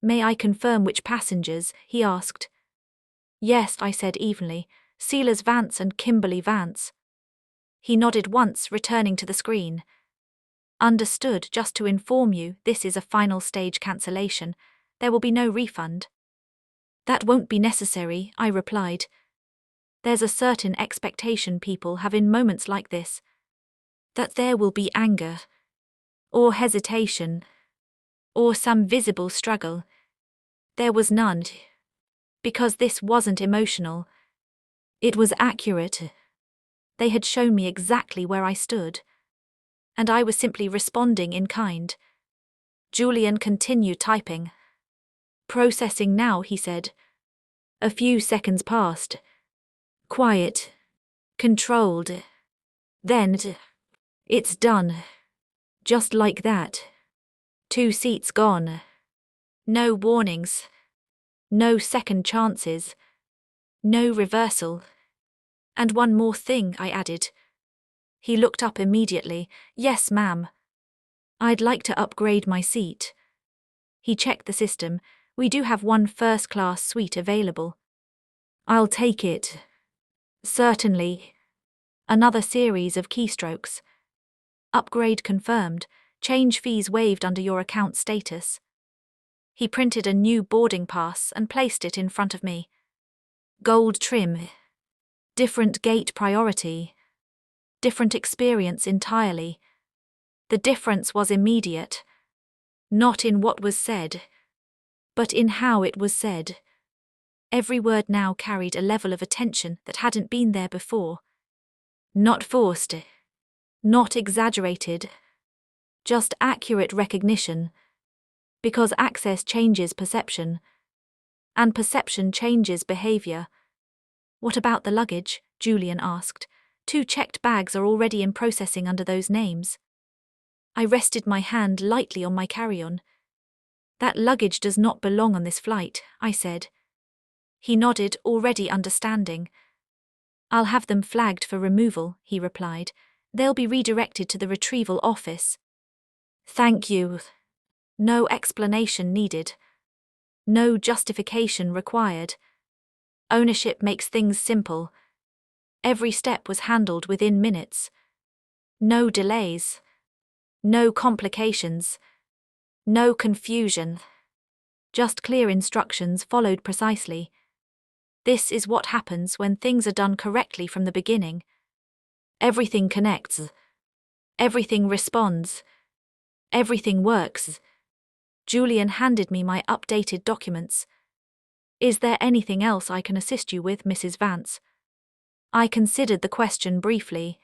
"May I confirm which passengers?" he asked. "Yes," I said evenly. Silas Vance and Kimberly Vance. He nodded once, returning to the screen. Understood. Just to inform you, this is a final stage cancellation. There will be no refund. That won't be necessary, I replied. There's a certain expectation people have in moments like this. That there will be anger, or hesitation, or some visible struggle. There was none. Because this wasn't emotional. It was accurate. They had shown me exactly where I stood. And I was simply responding in kind. Julian continued typing. Processing now, he said. A few seconds passed. Quiet. Controlled. Then, it's done. Just like that. 2 seats gone. No warnings. No second chances. No reversal. And one more thing, I added. He looked up immediately. Yes, ma'am. I'd like to upgrade my seat. He checked the system. We do have one first-class suite available. I'll take it. Certainly. Another series of keystrokes. Upgrade confirmed. Change fees waived under your account status. He printed a new boarding pass and placed it in front of me. Gold trim. Different gate priority. Different experience entirely. The difference was immediate. Not in what was said, but in how it was said. Every word now carried a level of attention that hadn't been there before. Not forced. Not exaggerated. Just accurate recognition. Because access changes perception. And perception changes behavior. What about the luggage? Julian asked. 2 checked bags are already in processing under those names. I rested my hand lightly on my carry-on. That luggage does not belong on this flight, I said. He nodded, already understanding. I'll have them flagged for removal, he replied. They'll be redirected to the retrieval office. Thank you. No explanation needed. No justification required. Ownership makes things simple. Every step was handled within minutes. No delays. No complications. No confusion. Just clear instructions followed precisely. This is what happens when things are done correctly from the beginning. Everything connects. Everything responds. Everything works. Julian handed me my updated documents. Is there anything else I can assist you with, Mrs. Vance? I considered the question briefly.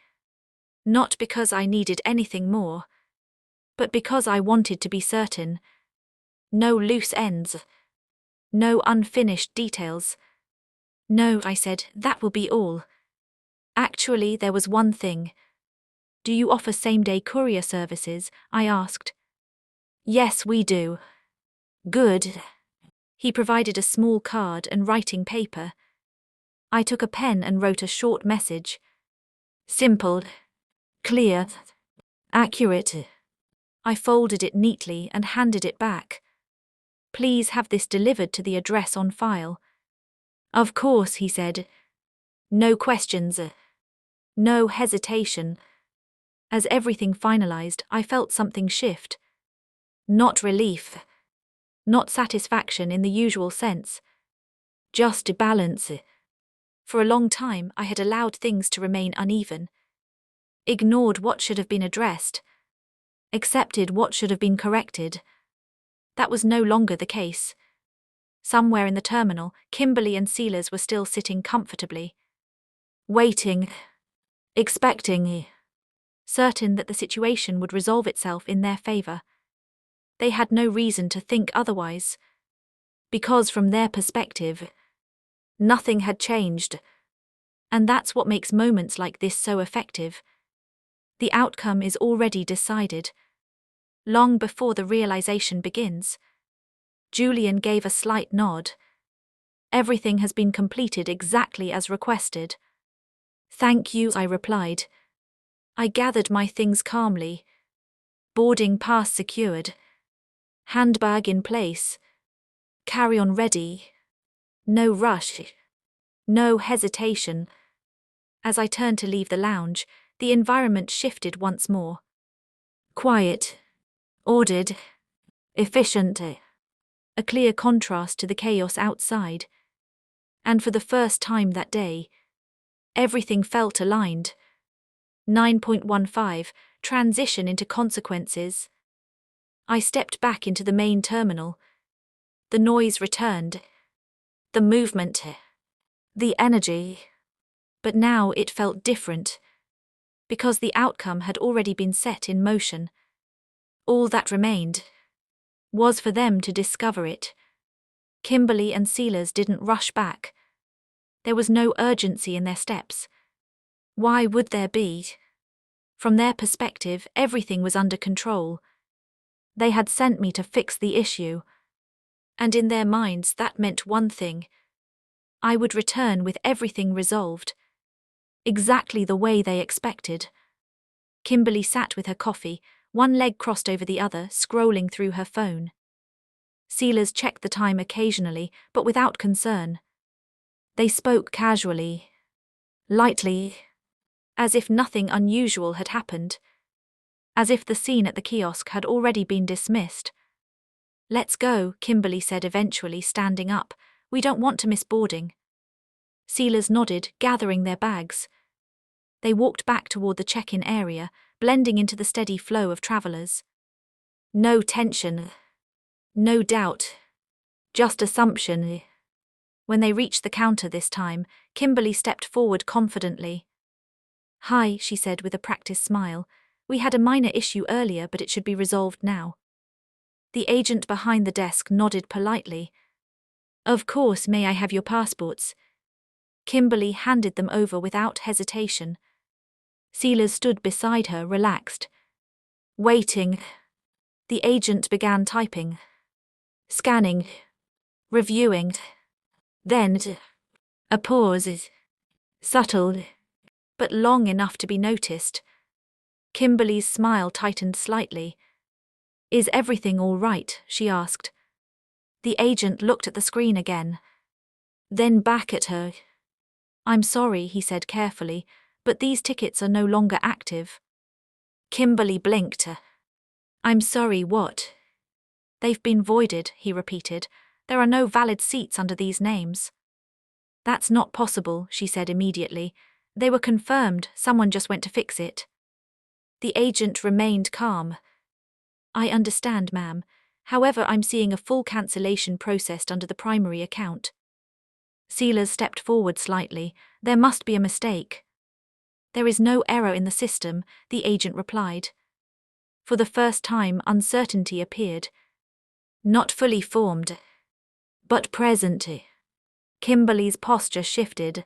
Not because I needed anything more, but because I wanted to be certain. No loose ends. No unfinished details. No, I said, that will be all. Actually, there was one thing. Do you offer same-day courier services? I asked. Yes, we do. Good. He provided a small card and writing paper. I took a pen and wrote a short message. Simple. Clear. Accurate. I folded it neatly and handed it back. Please have this delivered to the address on file. Of course, he said. No questions. No hesitation. As everything finalized, I felt something shift. Not relief. Not satisfaction in the usual sense. Just balance. For a long time, I had allowed things to remain uneven. Ignored what should have been addressed. Accepted what should have been corrected. That was no longer the case. Somewhere in the terminal, Kimberly and Silas were still sitting comfortably. Waiting. Expecting. Certain that the situation would resolve itself in their favor. They had no reason to think otherwise. Because from their perspective, nothing had changed. And that's what makes moments like this so effective. The outcome is already decided. Long before the realization begins. Julian gave a slight nod. Everything has been completed exactly as requested. Thank you, I replied. I gathered my things calmly. Boarding pass secured. Handbag in place. Carry-on ready. No rush. No hesitation. As I turned to leave the lounge, the environment shifted once more. Quiet. Ordered. Efficient. A clear contrast to the chaos outside. And for the first time that day, everything felt aligned. 9.15 Transition into consequences. I stepped back into the main terminal. The noise returned. The movement. The energy. But now it felt different. Because the outcome had already been set in motion. All that remained was for them to discover it. Kimberly and Sealers didn't rush back. There was no urgency in their steps. Why would there be? From their perspective, everything was under control. They had sent me to fix the issue. And in their minds that meant one thing. I would return with everything resolved. Exactly the way they expected. Kimberly sat with her coffee, one leg crossed over the other, scrolling through her phone. Sealers checked the time occasionally, but without concern. They spoke casually, lightly, as if nothing unusual had happened, as if the scene at the kiosk had already been dismissed. "Let's go," Kimberly said eventually, standing up. "We don't want to miss boarding." Sealers nodded, gathering their bags. They walked back toward the check-in area, blending into the steady flow of travelers. No tension. No doubt. Just assumption. When they reached the counter this time, Kimberly stepped forward confidently. "Hi," she said with a practiced smile. "We had a minor issue earlier, but it should be resolved now." The agent behind the desk nodded politely. "Of course, may I have your passports?" Kimberly handed them over without hesitation. Sealers stood beside her, relaxed. Waiting. The agent began typing. Scanning. Reviewing. Then a pause. Subtle, but long enough to be noticed. Kimberly's smile tightened slightly. "Is everything all right?" she asked. The agent looked at the screen again. Then back at her. "I'm sorry," he said carefully, "but these tickets are no longer active." Kimberly blinked. "I'm sorry, what?" "They've been voided," he repeated. "There are no valid seats under these names." "That's not possible," she said immediately. "They were confirmed, someone just went to fix it." The agent remained calm. "I understand, ma'am. However, I'm seeing a full cancellation processed under the primary account." Sealers stepped forward slightly. "There must be a mistake." "There is no error in the system," the agent replied. For the first time, uncertainty appeared. Not fully formed, but present. Kimberly's posture shifted.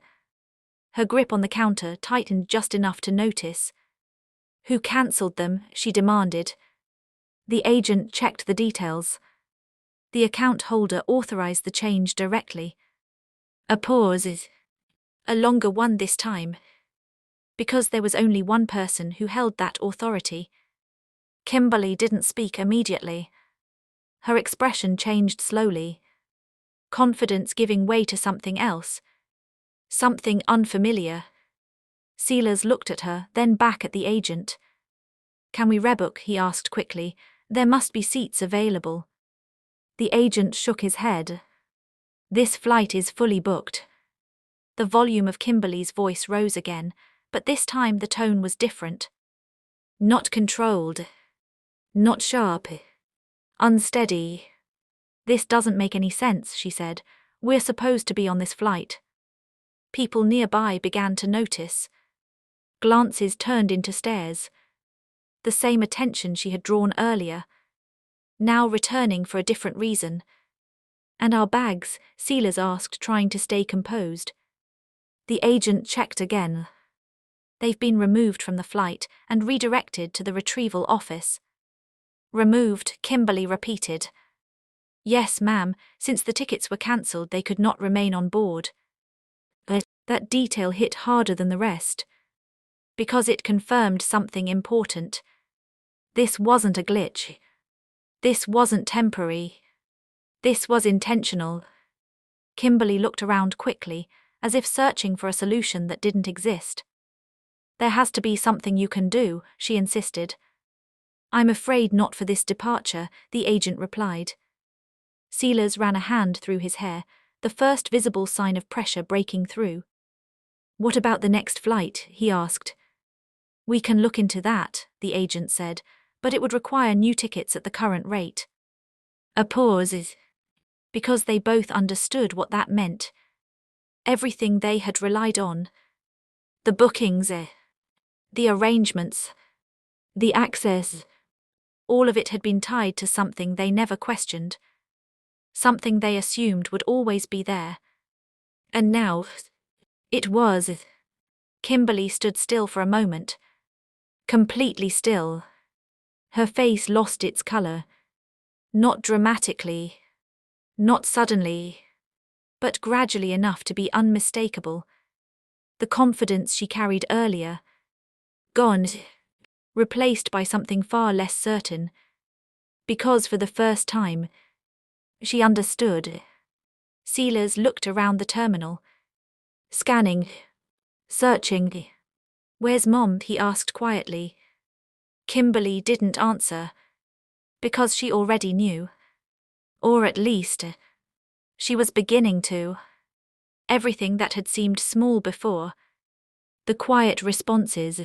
Her grip on the counter tightened just enough to notice. "Who cancelled them?" she demanded. The agent checked the details. The account holder authorized the change directly. A pause. A longer one this time. Because there was only one person who held that authority. Kimberly didn't speak immediately. Her expression changed slowly. Confidence giving way to something else. Something unfamiliar. Sealers looked at her, then back at the agent. "Can we rebook?" he asked quickly. "There must be seats available." The agent shook his head. "This flight is fully booked." The volume of Kimberly's voice rose again, but this time the tone was different. Not controlled. Not sharp. Unsteady. "This doesn't make any sense," she said. "We're supposed to be on this flight." People nearby began to notice. Glances turned into stares. The same attention she had drawn earlier. Now returning for a different reason. "And our bags?" Sealers asked, trying to stay composed. The agent checked again. "They've been removed from the flight and redirected to the retrieval office." "Removed," Kimberly repeated. "Yes, ma'am. Since the tickets were cancelled, they could not remain on board." That detail hit harder than the rest. Because it confirmed something important. This wasn't a glitch. This wasn't temporary. This was intentional. Kimberly looked around quickly, as if searching for a solution that didn't exist. There has to be something you can do, she insisted. I'm afraid not for this departure, the agent replied. Sealers ran a hand through his hair, the first visible sign of pressure breaking through. What about the next flight? He asked. We can look into that, the agent said, but it would require new tickets at the current rate. A pause. Because they both understood what that meant. Everything they had relied on. The bookings, the arrangements, the access. All of it had been tied to something they never questioned. Something they assumed would always be there. And now, it was. Kimberly stood still for a moment. Completely still. Her face lost its color. Not dramatically. Not suddenly. But gradually enough to be unmistakable. The confidence she carried earlier. Gone. Replaced by something far less certain. Because for the first time, she understood. Sealers looked around the terminal. Scanning. Searching. Where's Mom? He asked quietly. Kimberly didn't answer. Because she already knew. Or at least, she was beginning to. Everything that had seemed small before. The quiet responses.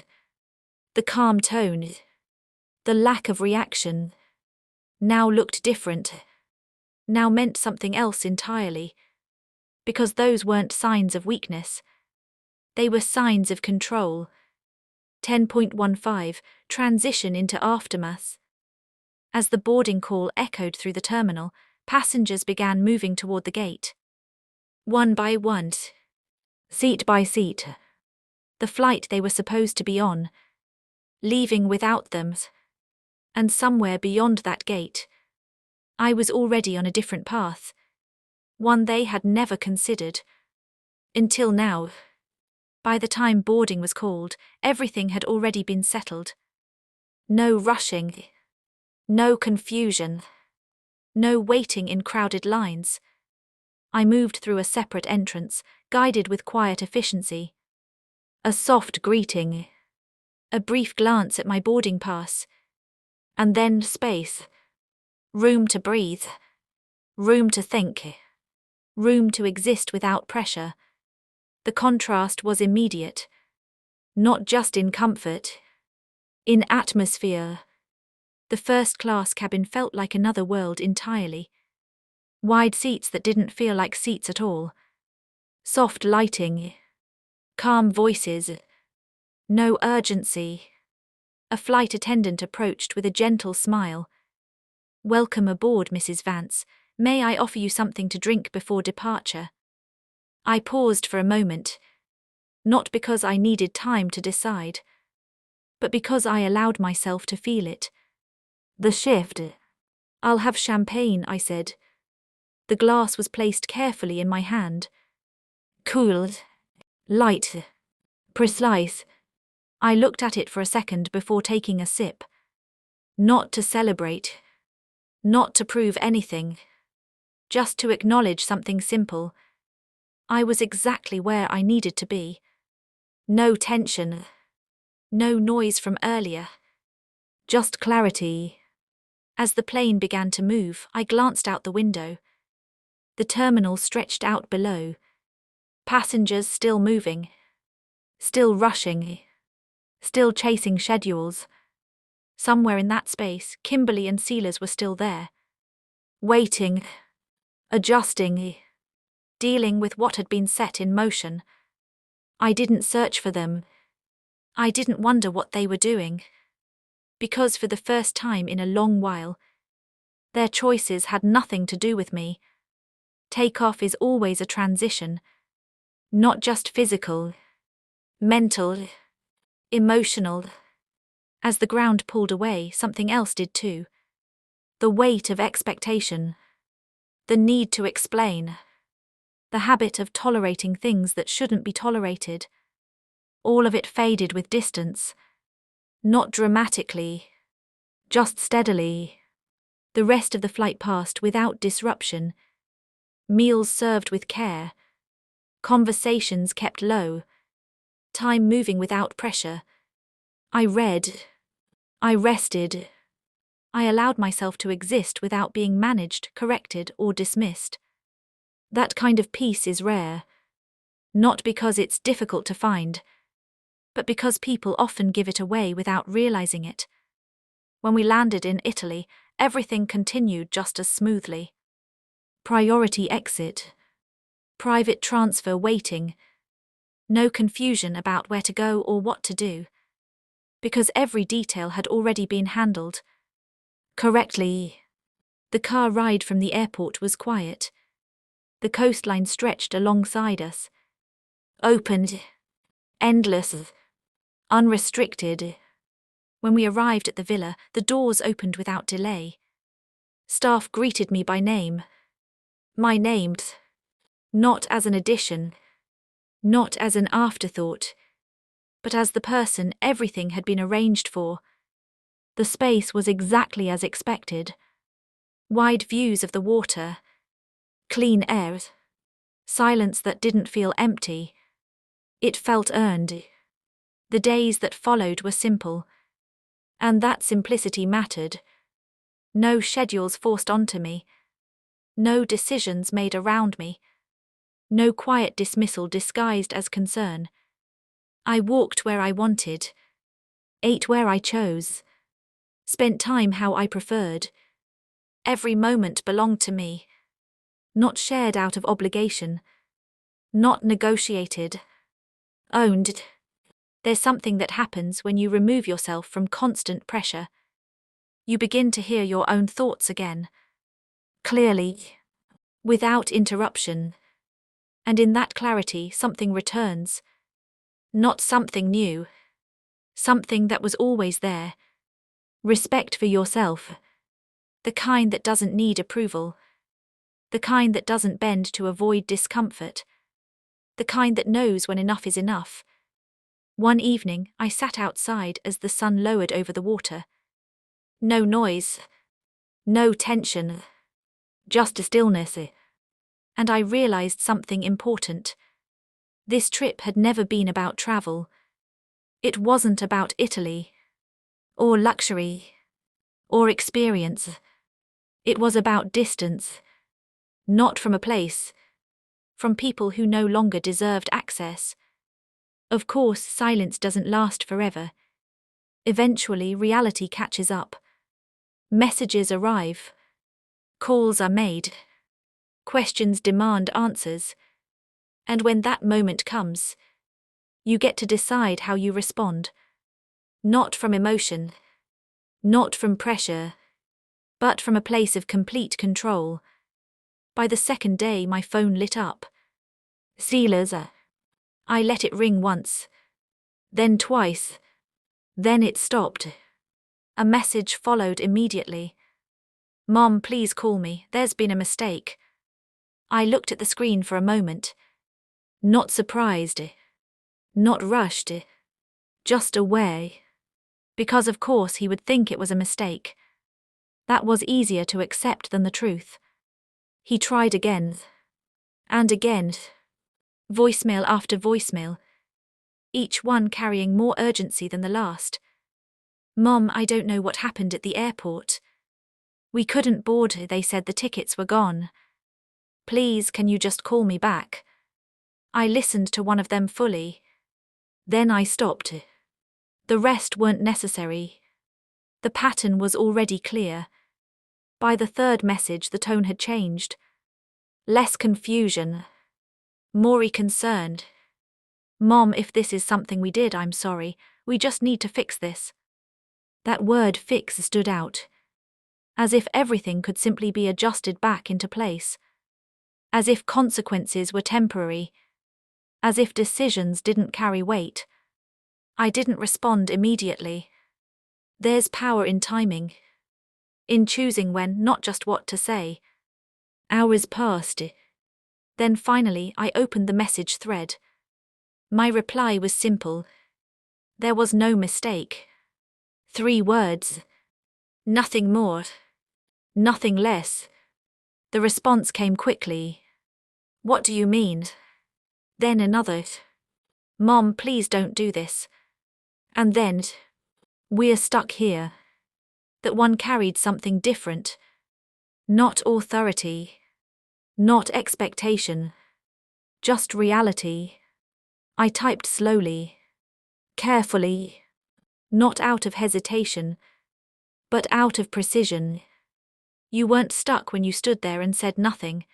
The calm tone. The lack of reaction. Now looked different. Now meant something else entirely. Because those weren't signs of weakness. They were signs of control. 10.15 Transition into aftermath. As the boarding call echoed through the terminal, passengers began moving toward the gate. One by one. Seat by seat. The flight they were supposed to be on. Leaving without them. And somewhere beyond that gate, I was already on a different path. One they had never considered. Until now. By the time boarding was called, everything had already been settled. No rushing. No confusion. No waiting in crowded lines. I moved through a separate entrance, guided with quiet efficiency. A soft greeting. A brief glance at my boarding pass. And then space. Room to breathe. Room to think. Room to exist without pressure. The contrast was immediate. Not just in comfort. In atmosphere. The first-class cabin felt like another world entirely. Wide seats that didn't feel like seats at all. Soft lighting. Calm voices. No urgency. A flight attendant approached with a gentle smile. Welcome aboard, Mrs. Vance. May I offer you something to drink before departure? I paused for a moment. Not because I needed time to decide. But because I allowed myself to feel it. The shift. I'll have champagne, I said. The glass was placed carefully in my hand. Cool. Light. Precise. I looked at it for a second before taking a sip. Not to celebrate. Not to prove anything. Just to acknowledge something simple. I was exactly where I needed to be. No tension. No noise from earlier. Just clarity. As the plane began to move, I glanced out the window. The terminal stretched out below. Passengers still moving. Still rushing. Still chasing schedules. Somewhere in that space, Kimberly and Sealers were still there. Waiting. Adjusting. Dealing with what had been set in motion. I didn't search for them. I didn't wonder what they were doing. Because for the first time in a long while, their choices had nothing to do with me. Takeoff is always a transition. Not just physical. Mental. Emotional. As the ground pulled away, something else did too. The weight of expectation. The need to explain. The habit of tolerating things that shouldn't be tolerated. All of it faded with distance. Not dramatically. Just steadily. The rest of the flight passed without disruption. Meals served with care. Conversations kept low. Time moving without pressure. I read. I rested. I allowed myself to exist without being managed, corrected, or dismissed. That kind of peace is rare. Not because it's difficult to find, but because people often give it away without realizing it. When we landed in Italy, everything continued just as smoothly. Priority exit. Private transfer waiting. No confusion about where to go or what to do. Because every detail had already been handled correctly. The car ride from the airport was quiet. The coastline stretched alongside us. Opened. Endless. Unrestricted. When we arrived at the villa, the doors opened without delay. Staff greeted me by name. My name. Not as an addition. Not as an afterthought. But as the person everything had been arranged for. The space was exactly as expected. Wide views of the water. Clean air. Silence that didn't feel empty. It felt earned. The days that followed were simple. And that simplicity mattered. No schedules forced onto me. No decisions made around me. No quiet dismissal disguised as concern. I walked where I wanted. Ate where I chose. Spent time how I preferred. Every moment belonged to me. Not shared out of obligation. Not negotiated. Owned. There's something that happens when you remove yourself from constant pressure. You begin to hear your own thoughts again. Clearly. Without interruption. And in that clarity something returns. Not something new. Something that was always there. Respect for yourself. The kind that doesn't need approval. The kind that doesn't bend to avoid discomfort. The kind that knows when enough is enough. One evening, I sat outside as the sun lowered over the water. No noise. No tension. Just a stillness. And I realized something important. This trip had never been about travel. It wasn't about Italy. Or luxury. Or experience. It was about distance. Not from a place. From people who no longer deserved access. Of course, silence doesn't last forever. Eventually, reality catches up. Messages arrive. Calls are made. Questions demand answers. And when that moment comes, you get to decide how you respond. Not from emotion. Not from pressure. But from a place of complete control. By the second day, my phone lit up. Sealers. I let it ring once. Then twice. Then it stopped. A message followed immediately. Mom, please call me, there's been a mistake. I looked at the screen for a moment. Not surprised. Not rushed. Just aware. Because of course he would think it was a mistake. That was easier to accept than the truth. He tried again. And again. Voicemail after voicemail. Each one carrying more urgency than the last. Mom, I don't know what happened at the airport. We couldn't board, they said the tickets were gone. Please, can you just call me back? I listened to one of them fully. Then I stopped. The rest weren't necessary. The pattern was already clear. By the third message, the tone had changed. Less confusion. More concerned. Mom, if this is something we did, I'm sorry. We just need to fix this. That word fix stood out. As if everything could simply be adjusted back into place. As if consequences were temporary. As if decisions didn't carry weight. I didn't respond immediately. There's power in timing. In choosing when, not just what to say. Hours passed. Then finally, I opened the message thread. My reply was simple. There was no mistake. 3 words. Nothing more. Nothing less. The response came quickly. What do you mean? Then another. Mom, please don't do this. And then, we're stuck here. That one carried something different. Not authority. Not expectation. Just reality. I typed slowly. Carefully. Not out of hesitation, but out of precision. You weren't stuck when you stood there and said nothing.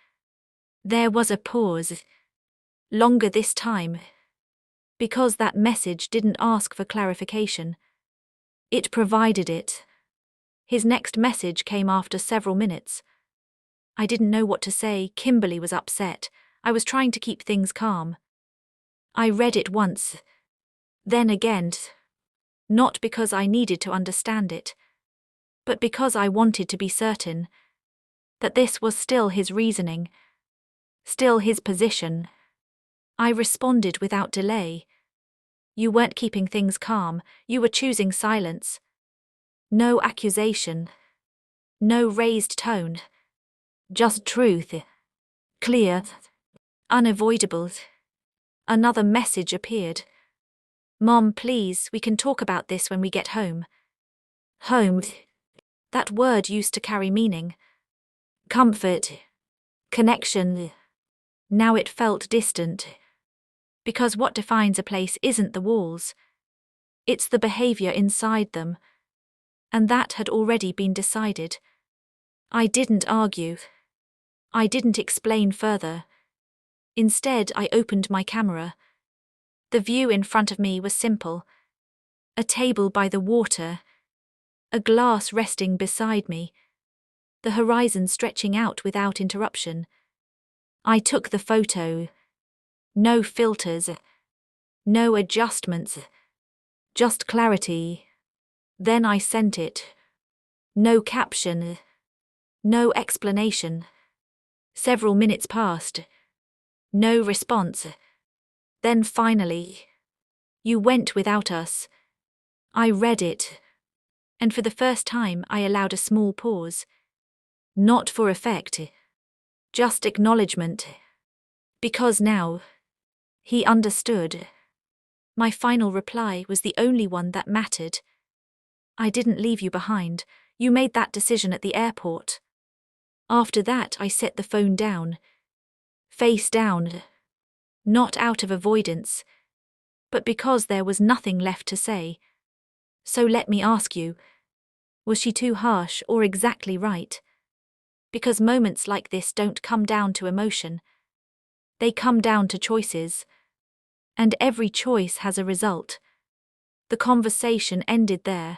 There was a pause. Longer this time. Because that message didn't ask for clarification. It provided it. His next message came after several minutes. I didn't know what to say. Kimberly was upset. I was trying to keep things calm. I read it once. Then again. Not because I needed to understand it, but because I wanted to be certain that this was still his reasoning, still his position. I responded without delay. You weren't keeping things calm, you were choosing silence. No accusation. No raised tone. Just truth. Clear. Unavoidable. Another message appeared. Mom, please, we can talk about this when we get home. Home. That word used to carry meaning. Comfort. Connection. Now it felt distant. Because what defines a place isn't the walls. It's the behavior inside them. And that had already been decided. I didn't argue. I didn't explain further. Instead, I opened my camera. The view in front of me was simple. A table by the water. A glass resting beside me. The horizon stretching out without interruption. I took the photo. No filters. No adjustments. Just clarity. Then I sent it. No caption. No explanation. Several minutes passed. No response. Then finally, you went without us. I read it. And for the first time I allowed a small pause. Not for effect. Just acknowledgement. Because now, he understood. My final reply was the only one that mattered. I didn't leave you behind. You made that decision at the airport. After that, I set the phone down. Face down. Not out of avoidance, but because there was nothing left to say. So let me ask you, was she too harsh or exactly right? Because moments like this don't come down to emotion. They come down to choices. And every choice has a result. The conversation ended there.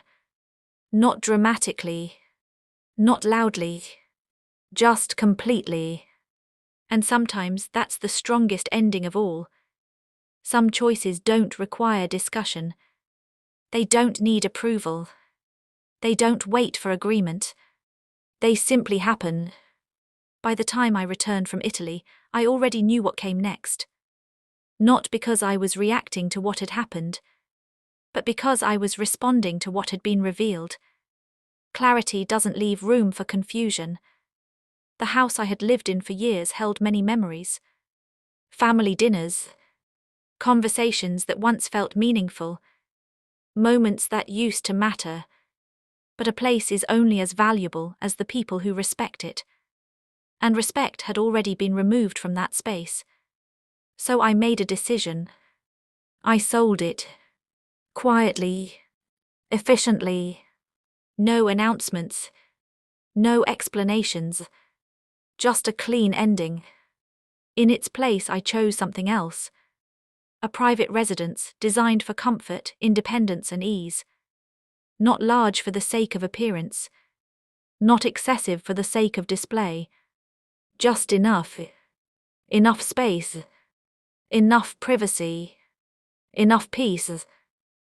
Not dramatically. Not loudly. Just completely. And sometimes that's the strongest ending of all. Some choices don't require discussion. They don't need approval. They don't wait for agreement. They simply happen. By the time I returned from Italy, I already knew what came next. Not because I was reacting to what had happened, but because I was responding to what had been revealed. Clarity doesn't leave room for confusion. The house I had lived in for years held many memories. Family dinners. Conversations that once felt meaningful. Moments that used to matter. But a place is only as valuable as the people who respect it. And respect had already been removed from that space. So I made a decision. I sold it. Quietly. Efficiently. No announcements. No explanations. Just a clean ending. In its place, I chose something else. A private residence designed for comfort, independence, and ease. Not large for the sake of appearance. Not excessive for the sake of display. Just enough. Enough space. Enough privacy. Enough peace.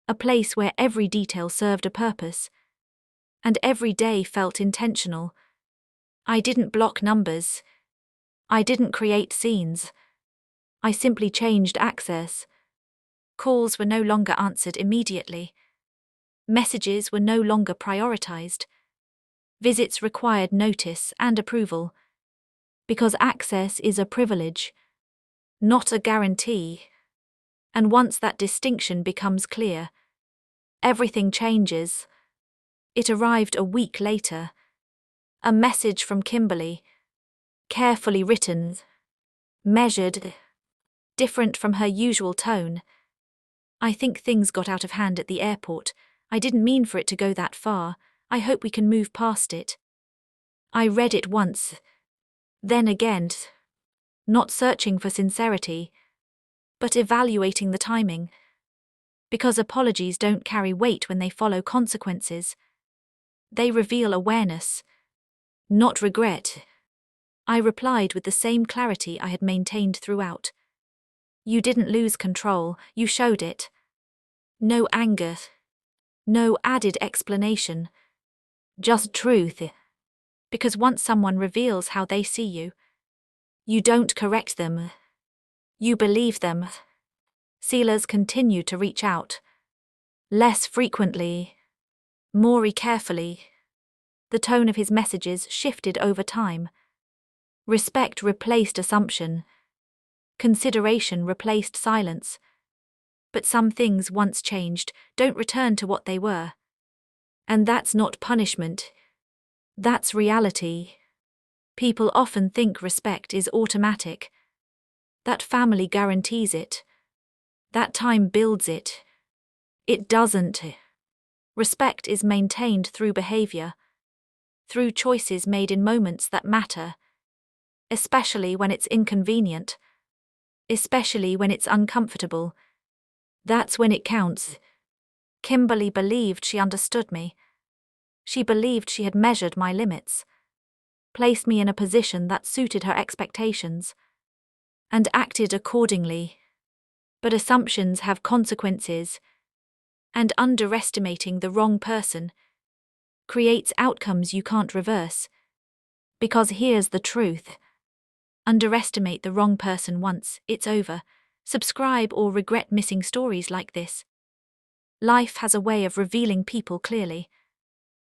A place where every detail served a purpose. And every day felt intentional. I didn't block numbers. I didn't create scenes. I simply changed access. Calls were no longer answered immediately. Messages were no longer prioritized. Visits required notice and approval. Because access is a privilege. not a guarantee. And once that distinction becomes clear, everything changes. It arrived a week later. A message from Kimberly, carefully written, measured, different from her usual tone. I think things got out of hand at the airport. I didn't mean for it to go that far. I hope we can move past it. I read it once, then again, not searching for sincerity, but evaluating the timing. Because apologies don't carry weight when they follow consequences. They reveal awareness, not regret. I replied with the same clarity I had maintained throughout. You didn't lose control, you showed it. No anger, no added explanation, just truth. Because once someone reveals how they see you, you don't correct them. You believe them. Sealers continued to reach out. Less frequently, more carefully. The tone of his messages shifted over time. Respect replaced assumption. Consideration replaced silence. But some things once changed don't return to what they were. And that's not punishment. That's reality. People often think respect is automatic. That family guarantees it. That time builds it. It doesn't. Respect is maintained through behavior, through choices made in moments that matter, especially when it's inconvenient, especially when it's uncomfortable. That's when it counts. Kimberly believed she understood me. She believed she had measured my limits, placed me in a position that suited her expectations, and acted accordingly. But assumptions have consequences, and underestimating the wrong person creates outcomes you can't reverse. Because here's the truth. Underestimate the wrong person once, it's over. Subscribe or regret missing stories like this. Life has a way of revealing people clearly.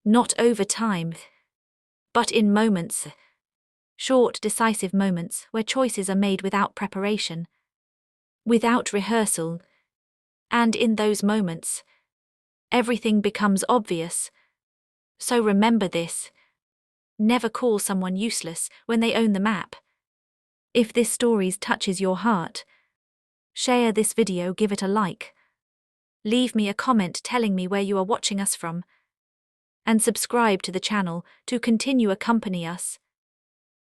Not over time, but in moments. Short, decisive moments where choices are made without preparation, without rehearsal. And in those moments, everything becomes obvious. So remember this. Never call someone useless when they own the map. If this story touches your heart, share this video, give it a like. Leave me a comment telling me where you are watching us from. And subscribe to the channel to continue accompany us.